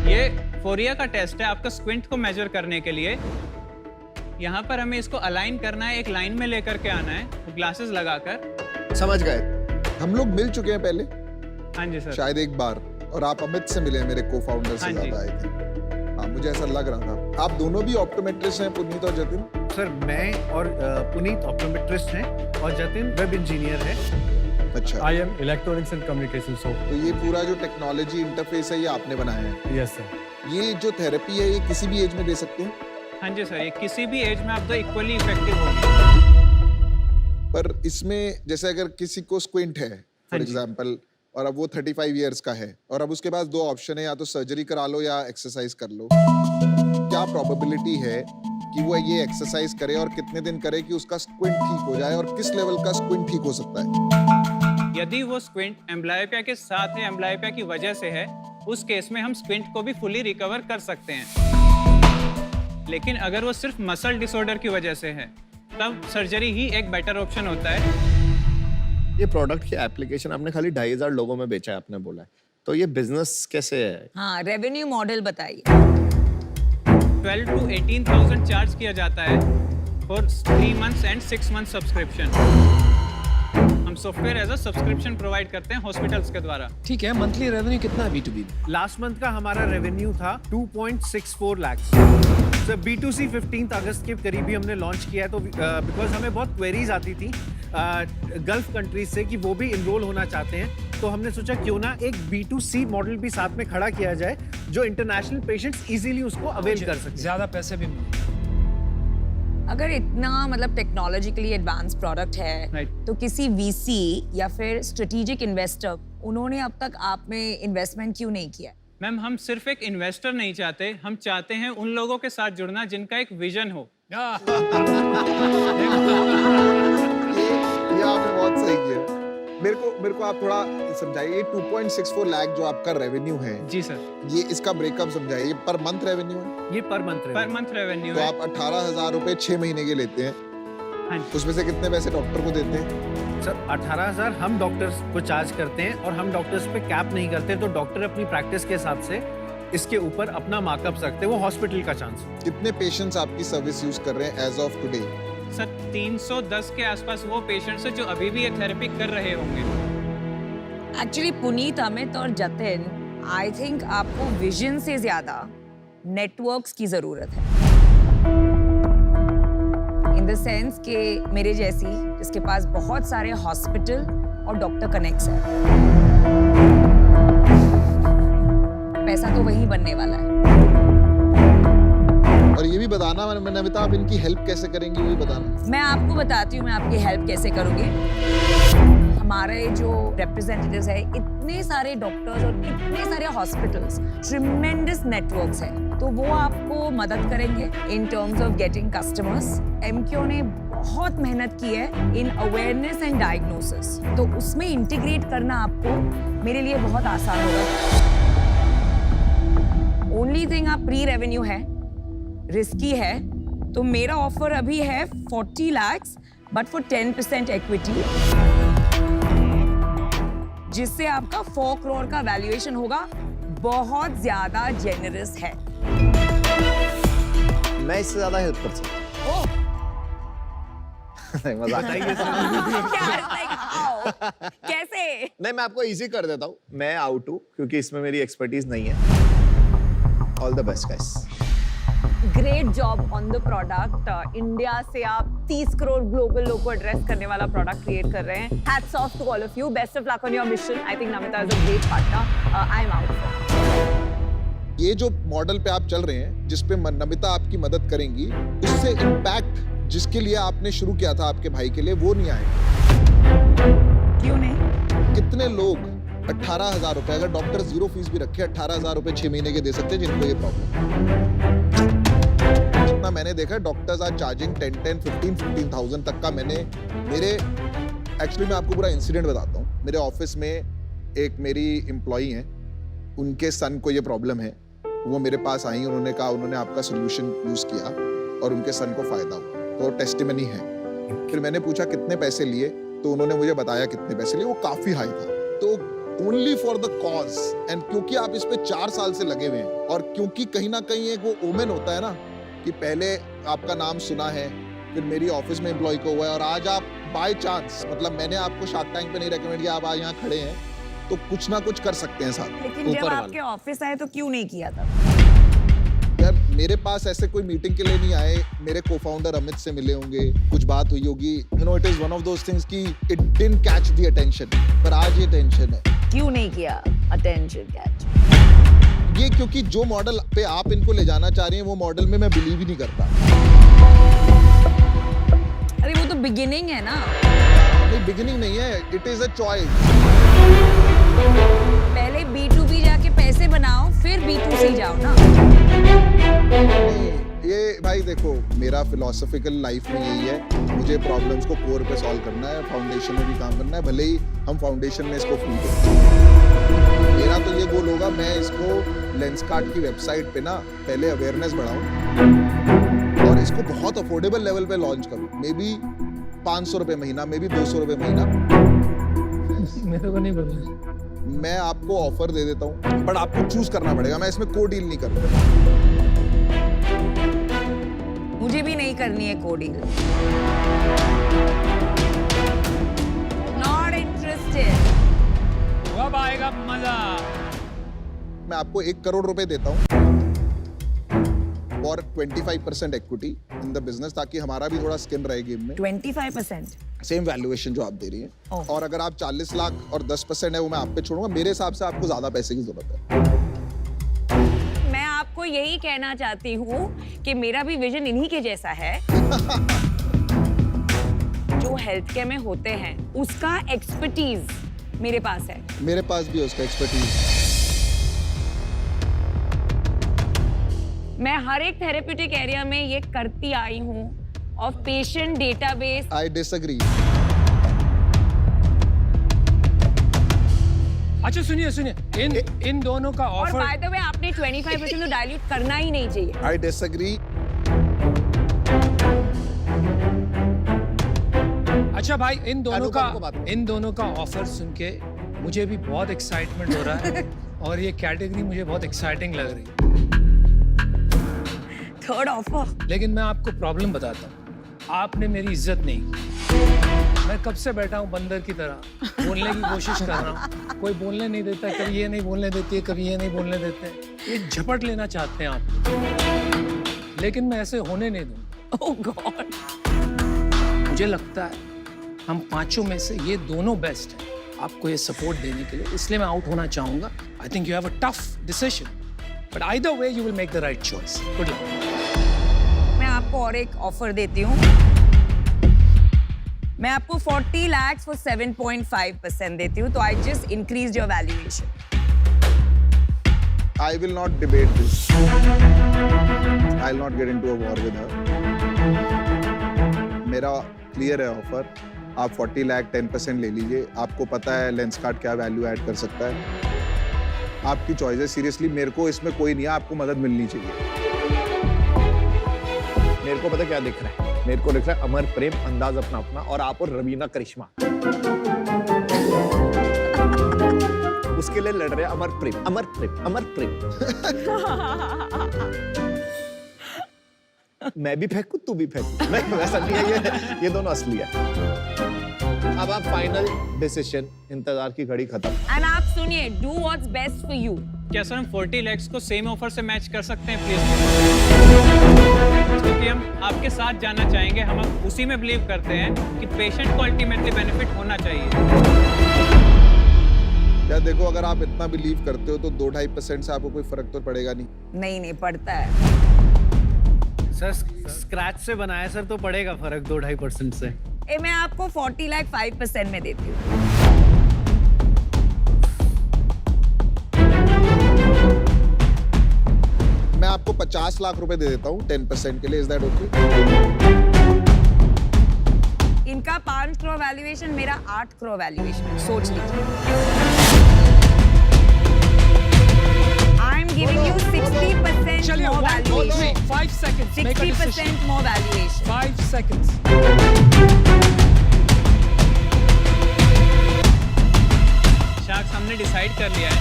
ये फोरिया का टेस्ट है आपका स्क्विंट को मेजर करने के लिए। यहाँ पर हमें इसको अलाइन करना है, एक लाइन में लेकर के आना है ग्लासेस लगाकर। समझ गए। हम लोग मिल चुके हैं पहले। हाँ जी सर। शायद एक बार, और आप अमित से मिले हैं, मेरे को फाउंडर से ज्यादा आए थे। हाँ, मुझे ऐसा लग रहा था। आप दोनों भी ऑप्टोमेट्रिस्ट हैं, पुनीत और जतिन? सर, मैं और पुनीत ऑप्टोमेट्रिस्ट हैं और जतिन वेब इंजीनियर है। अच्छा। I am electronics and communication software. तो ये पूरा जो टेक्नोलॉजी इंटरफेस है ये आपने बनाया है? Yes sir. ये जो थेरेपी है ये किसी भी एज में दे सकते हैं? हाँ जी सर, ये किसी भी एज में आप दो इक्वली इफेक्टिव होगी। पर इसमें जैसे अगर किसी को स्क्विंट है फॉर एग्जांपल, और अब वो 35 इयर्स का है और अब उसके पास 2 ऑप्शन है, या तो सर्जरी करा लो या एक्सरसाइज कर लो, क्या प्रोबेबिलिटी है कि वो ये एक्सरसाइज करे और कितने दिन करे कि उसका स्क्विंट ठीक हो जाए, और किस लेवल का स्क्विंट ठीक हो सकता है? यदि वो स्क्विंट एम्ब्लायोपिया के साथ है, एम्ब्लायोपिया की वजह से है, उस केस में हम स्क्विंट को भी फुली रिकवर कर सकते हैं। लेकिन अगर वो सिर्फ मसल डिसऑर्डर की वजह से है तब सर्जरी ही एक बेटर ऑप्शन होता है। ये प्रोडक्ट की एप्लीकेशन आपने खाली 2500 लोगों में बेचा है, आपने बोला है, तो ये बिजनेस कैसे है? हाँ, रेवेन्यू मॉडल बताइए। 12 to 18,000 चार्ज किया जाता है for 3 months and 6 months subscription. हम software as a subscription provide करते हैं हॉस्पिटल्स के द्वारा। ठीक है, मंथली रेवेन्यू कितना है B2B? लास्ट मंथ का हमारा रेवेन्यू था 2.64 लाख। सर, B2C 15 अगस्त के करीब ही हमने लॉन्च किया है, तो बिकॉज हमें बहुत क्वेरीज आती थी गल्फ कंट्रीज से कि वो भी इनरोल होना चाहते हैं, तो हमने सोचा क्यों ना एक B2C मॉडल भी साथ में खड़ा किया जाए जो इंटरनेशनल पेशेंट्स इजीली उसको अवेल कर सके। ज्यादा पैसे भी मिले। अगर इतना मतलब टेक्नोलॉजिकली एडवांस प्रोडक्ट है तो किसी वीसी या फिर स्ट्रेटेजिक इन्वेस्टर उन्होंने अब तक आप में इन्वेस्टमेंट क्यों नहीं किया? मैम हम सिर्फ एक इन्वेस्टर नहीं चाहते, हम चाहते हैं उन लोगों के साथ जुड़ना जिनका एक विजन हो। ये आपने बहुत सही किया। मेरे को आप थोड़ा समझाइए, ये 2.64 लाख जो आपका रेवेन्यू है। जी सर। ये इसका ब्रेकअप समझाइए, ये पर मंथ रेवेन्यू है? ये पर मंथ रेवेन्यू तो है। आप 18,000 रुपए 6 महीने के लेते हैं। हाँ। उसमें से कितने पैसे डॉक्टर को देते हैं? सर 18,000 हम डॉक्टर्स को चार्ज करते हैं और हम डॉक्टर्स पे कैप नहीं करते, तो डॉक्टर अपनी प्रैक्टिस के हिसाब से इसके ऊपर अपना मार्कअप रखते हैं, वो हॉस्पिटल का चांस। कितने पेशेंट्स आपकी सर्विस यूज कर रहे हैं एज ऑफ टुडे? सर 310 के आसपास वो पेशेंट्स हैं जो अभी भी ये थेरेपी कर रहे होंगे। एक्चुअली पुनीत, अमित और जतिन, आई थिंक आपको विजन से ज्यादा नेटवर्क्स की जरूरत है। इन द सेंस कि मेरे जैसी जिसके पास बहुत सारे हॉस्पिटल और डॉक्टर कनेक्ट्स हैं, पैसा तो वही बनने वाला है। और ये भी बताना नमिता, आप इनकी हेल्प कैसे करेंगी वो भी बताना। मैं आपको बताती हूँ मैं आपकी हेल्प कैसे करूँगी। हमारे जो रिप्रेजेंटेटिव्स है, इतने सारे डॉक्टर्स और इतने सारे हॉस्पिटल्स, ट्रिमेंडस नेटवर्क्स हैं, तो वो आपको मदद करेंगे in terms of getting customers. MQ ने बहुत मेहनत की है इन अवेयरनेस एंड डायग्नोसिस, तो उसमें इंटीग्रेट करना आपको मेरे लिए बहुत आसान होगा। ओनली थिंग आप प्री रेवेन्यू है, रिस्की है, तो मेरा ऑफर अभी है 40 lakhs बट फॉर 10% इक्विटी, जिससे आपका 4 करोड़ का वैल्यूएशन होगा। बहुत ज्यादा जेनरस है। मैं इससे ज्यादा हेल्प कर सकता हूँ। नहीं, मजाक। कैसे? नहीं, मैं आपको इजी कर देता हूँ। मैं आउट हूँ क्योंकि इसमें मेरी एक्सपर्टीज नहीं है। All the best guys. Great job on the product. India से आप 30 करोड़ ग्लोबल लोग को एड्रेस करने वाला प्रोडक्ट क्रिएट कर रहे हैं। Hats off to all of you. Best of luck on your mission. I think Namita is a great partner. I am out. ये जो मॉडल पे आप चल रहे हैं, जिस पे नमिता आपकी मदद करेंगी, उससे इम्पैक्ट जिसके लिए आपने शुरू किया था आपके भाई के लिए, वो नहीं आएगा। क्यों नहीं? कितने लोग 18,000 रुपए, अगर डॉक्टर जीरो फीस भी रखे, 18,000 रुपए 6 महीने के दे सकते हैं जिनको ये प्रॉब्लम। जितना मैंने देखा, डॉक्टर्स आर चार्जिंग 15,000 तक का। मेरे एक्चुअली मैं आपको पूरा इंसिडेंट बताता हूँ। मेरे ऑफिस में एक मेरी एम्प्लॉई हैं, उनके सन को ये प्रॉब्लम है। वो मेरे पास आई, उन्होंने कहा उन्होंने आपका सोल्यूशन यूज किया और उनके सन को फायदा हुआ, तो टेस्टिमनी है। फिर मैंने पूछा कितने पैसे लिए, तो उन्होंने मुझे बताया कितने पैसे लिए। वो काफी हाई था। तो only for the cause, and क्योंकि आप इस पे 4 साल से लगे हुए हैं, और क्योंकि कहीं ना कहीं एक वो ओमेन होता है ना कि पहले आपका नाम सुना है, फिर मेरी ऑफिस में एम्प्लॉय को हुआ है, और आज आप बाय चांस, मतलब मैंने आपको शार्क टैंक पे नहीं रेकमेंड किया, आप आज यहाँ खड़े हैं, तो कुछ ना कुछ कर सकते हैं साथ। लेकिन जब आपके ऑफिस आए तो क्यों नहीं किया था? यार मेरे पास ऐसे कोई मीटिंग के लिए नहीं आए। मेरे को-फाउंडर अमित से मिले होंगे, कुछ बात हुई होगी। You know, it is one of those things कि it didn't catch the attention, पर आज ये टेंशन है। क्यों नहीं किया अटेंशन कैच? ये क्योंकि जो मॉडल पे आप इनको ले जाना चाह रही हैं, वो मॉडल में मैं बिलीव ही नहीं करता। अरे वो तो बिगिनिंग है ना। नहीं, बिगिनिंग नहीं है, इट इज अ चॉइस। पहले B2B जाके पैसे बनाओ, फिर B2C जाओ ना। ये भाई देखो, मेरा फिलोसॉफिकल लाइफ में यही है, मुझे प्रॉब्लम्स को कोर पे सॉल्व करना है, फाउंडेशन में भी काम करना है, भले ही हम फाउंडेशन में इसको फ्री करें। मेरा तो ये गोल होगा, मैं इसको लेंसकार्ट की वेबसाइट पे ना पहले अवेयरनेस बढ़ाऊं और इसको बहुत अफोर्डेबल लेवल पे लॉन्च करूं। मे बी 500 रुपए महीना, मे बी 200 रुपए महीना। मेरे को नहीं पता। मैं आपको ऑफर दे देता हूँ, बट आपको चूज करना पड़ेगा। मैं इसमें कोई डील नहीं कर रहा। मुझे भी नहीं करनी है कोई डील। Not interested. कब आएगा मजा? मैं आपको 1 करोड़ रुपए देता हूँ और 25% इक्विटी इन द बिजनेस, ताकि हमारा भी थोड़ा स्किन रहे गेम में। 25%? सेम वैल्यूएशन जो आप दे रही हैं। और अगर आप 40 लाख और 10% है वो मैं आप पे छोड़ूंगा। मेरे हिसाब से आपको ज्यादा पैसे की जरूरत है। मैं आपको यही कहना चाहती हूँ कि मेरा भी विजन इन्हीं के जैसा है। जो हेल्थ केयर में होते हैं उसका एक्सपर्टीज मेरे पास है। मेरे पास भी है उसका एक्सपर्टीज। मैं हर एक थेरेप्यूटिक एरिया में ये करती आई हूँ और पेशेंट डेटाबेस। I disagree. अच्छा सुनिए इन दोनों का और ऑफर। बाय द वे आपने 25% तो डाइल्यूट करना ही नहीं चाहिए। I disagree. अच्छा भाई इन दोनों का ऑफर सुन के मुझे भी बहुत एक्साइटमेंट हो रहा है और ये कैटेगरी मुझे बहुत एक्साइटिंग लग रही है। Third offer. लेकिन मैं आपको प्रॉब्लम बताता हूँ, आपने मेरी इज्जत नहीं की। मैं कब से बैठा हूँ बंदर की तरह, बोलने की कोशिश कर रहा हूँ, कोई बोलने नहीं देता। कभी ये नहीं बोलने देती है, कभी ये नहीं बोलने देते। ये झपट लेना चाहते हैं आप, लेकिन मैं ऐसे होने नहीं दूंगा। ओह गॉड। मुझे लगता है हम पांचों में से ये दोनों बेस्ट हैं आपको ये सपोर्ट देने के लिए, इसलिए मैं आउट होना चाहूंगा। I think you have a tough decision, but either way you will make the right choice. Good luck. मैं आपको और एक ऑफर देती हूँ। मैं आपको 40 lakhs for 7.5% देती हूँ, तो I just increased your valuation. I will not debate this. I'll not get into a war with her. मेरा क्लियर है ऑफर। आप 40 लाख 10% ले लीजिए। आपको पता है लेंस कार्ड क्या वैल्यू ऐड कर सकता है। आपकी चॉइस है। सीरियसली मेरे को इसमें कोई नहीं है, आपको मदद मिलनी चाहिए। मेरे को पता क्या दिख रहा है? मेरे को दिख रहा है अमर प्रेम, अंदाज अपना अपना, और आप और रवीना करिश्मा उसके लिए लड़ रहे हैं। अमर प्रेम, अमर प्रेम, अमर प्रेम। मैं भी फेंकू, तू भी फेंकू। नहीं वैसा नहीं है, ये दोनों असली है। अब आप फाइनल डिसीजन, इंतजार की घड़ी खत्म। And आप सुनिए, do what's best for you. क्या सर हम 40 lakhs को सेम ऑफर से मैच कर सकते हैं प्लीज? क्योंकि हम आपके साथ जाना चाहेंगे। हम उसी में बिलीव करते हैं कि पेशेंट को अल्टीमेटली बेनिफिट होना चाहिए। या देखो, अगर आप इतना बिलीव करते हो तो 2-2.5% से आपको कोई फर्क तो पड़ेगा नहीं। नहीं पड़ता है सर। स्क्रैच से बनाया सर, तो पड़ेगा फर्क 2-2.5% से। मैं आपको 40 लाख 5% में देती हूँ। मैं आपको 50 लाख रुपए दे देता हूँ 10% के लिए। Is that okay? इनका 5 करोड़ वैल्यूएशन, मेरा 8 करोड़ वैल्यूएशन। सोच लीजिए। I am giving you 60% more valuation. 5 seconds. 60% more valuation. 5 seconds. Sharks हमने डिसाइड कर लिया है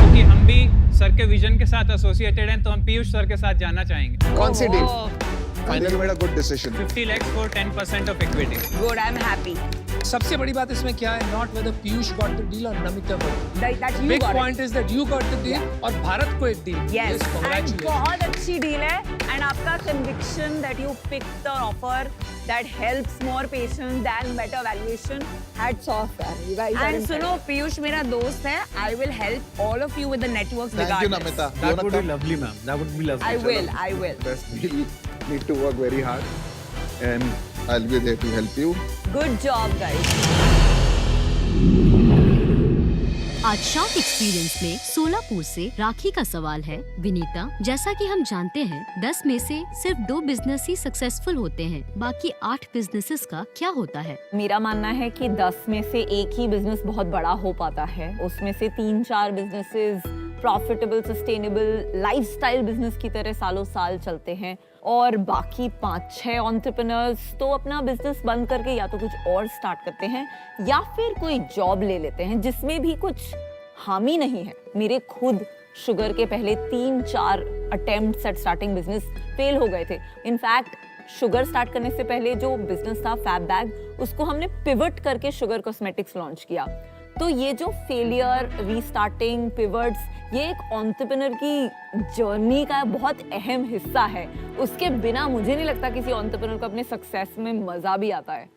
क्योंकि हम भी सर के विजन के साथ एसोसिएटेड हैं, तो हम पीयूष सर के साथ जाना चाहेंगे। कौन सी डील? फाइनली मेरा good decision. 50 lakhs for 10% of equity. Good, I'm happy. सबसे बड़ी बात इसमें क्या है? Not whether Piyush got the deal or Namita got it. That you Big got point is that you got the deal और भारत को एक deal. Yes. And congratulations. बहुत अच्छी डील है। And आपका conviction that you picked the offer that helps more patients than better valuation. Hats off, यार. You guys are And incredible. सुनो, पीयूष मेरा दोस्त है। I will help all of you with the networks Thank you, regardless. Namita. That would be lovely, ma'am. That would be lovely. I will. Best deal. Need to work very hard, and I'll be there to help you. Good job, guys. आज shark experience में सोलापुर से राखी का सवाल है। विनीता, जैसा कि हम जानते हैं 10 में से सिर्फ 2 बिजनेस ही सक्सेसफुल होते हैं, बाकी 8 बिजनेसेस का क्या होता है? मेरा मानना है कि 10 में से एक ही बिजनेस बहुत बड़ा हो पाता है। उसमें से 3-4 businesses profitable, sustainable, lifestyle business की तरह सालों साल चलते हैं, और बाकी 5-6 एंटरप्रेन्योर्स तो अपना बिजनेस बंद करके या तो कुछ और स्टार्ट करते हैं या फिर कोई जॉब ले लेते हैं जिसमें भी कुछ हामी नहीं है। मेरे खुद शुगर के पहले 3-4 attempts at starting business fail हो गए थे। इनफैक्ट शुगर स्टार्ट करने से पहले जो बिजनेस था फैब बैग, उसको हमने पिवट करके शुगर कॉस्मेटिक्स लॉन्च किया। तो ये जो फेलियर, रीस्टार्टिंग, पिवट्स, ये एक एंटरप्रेन्योर की जर्नी का बहुत अहम हिस्सा है। उसके बिना मुझे नहीं लगता किसी एंटरप्रेन्योर को अपने सक्सेस में मजा भी आता है।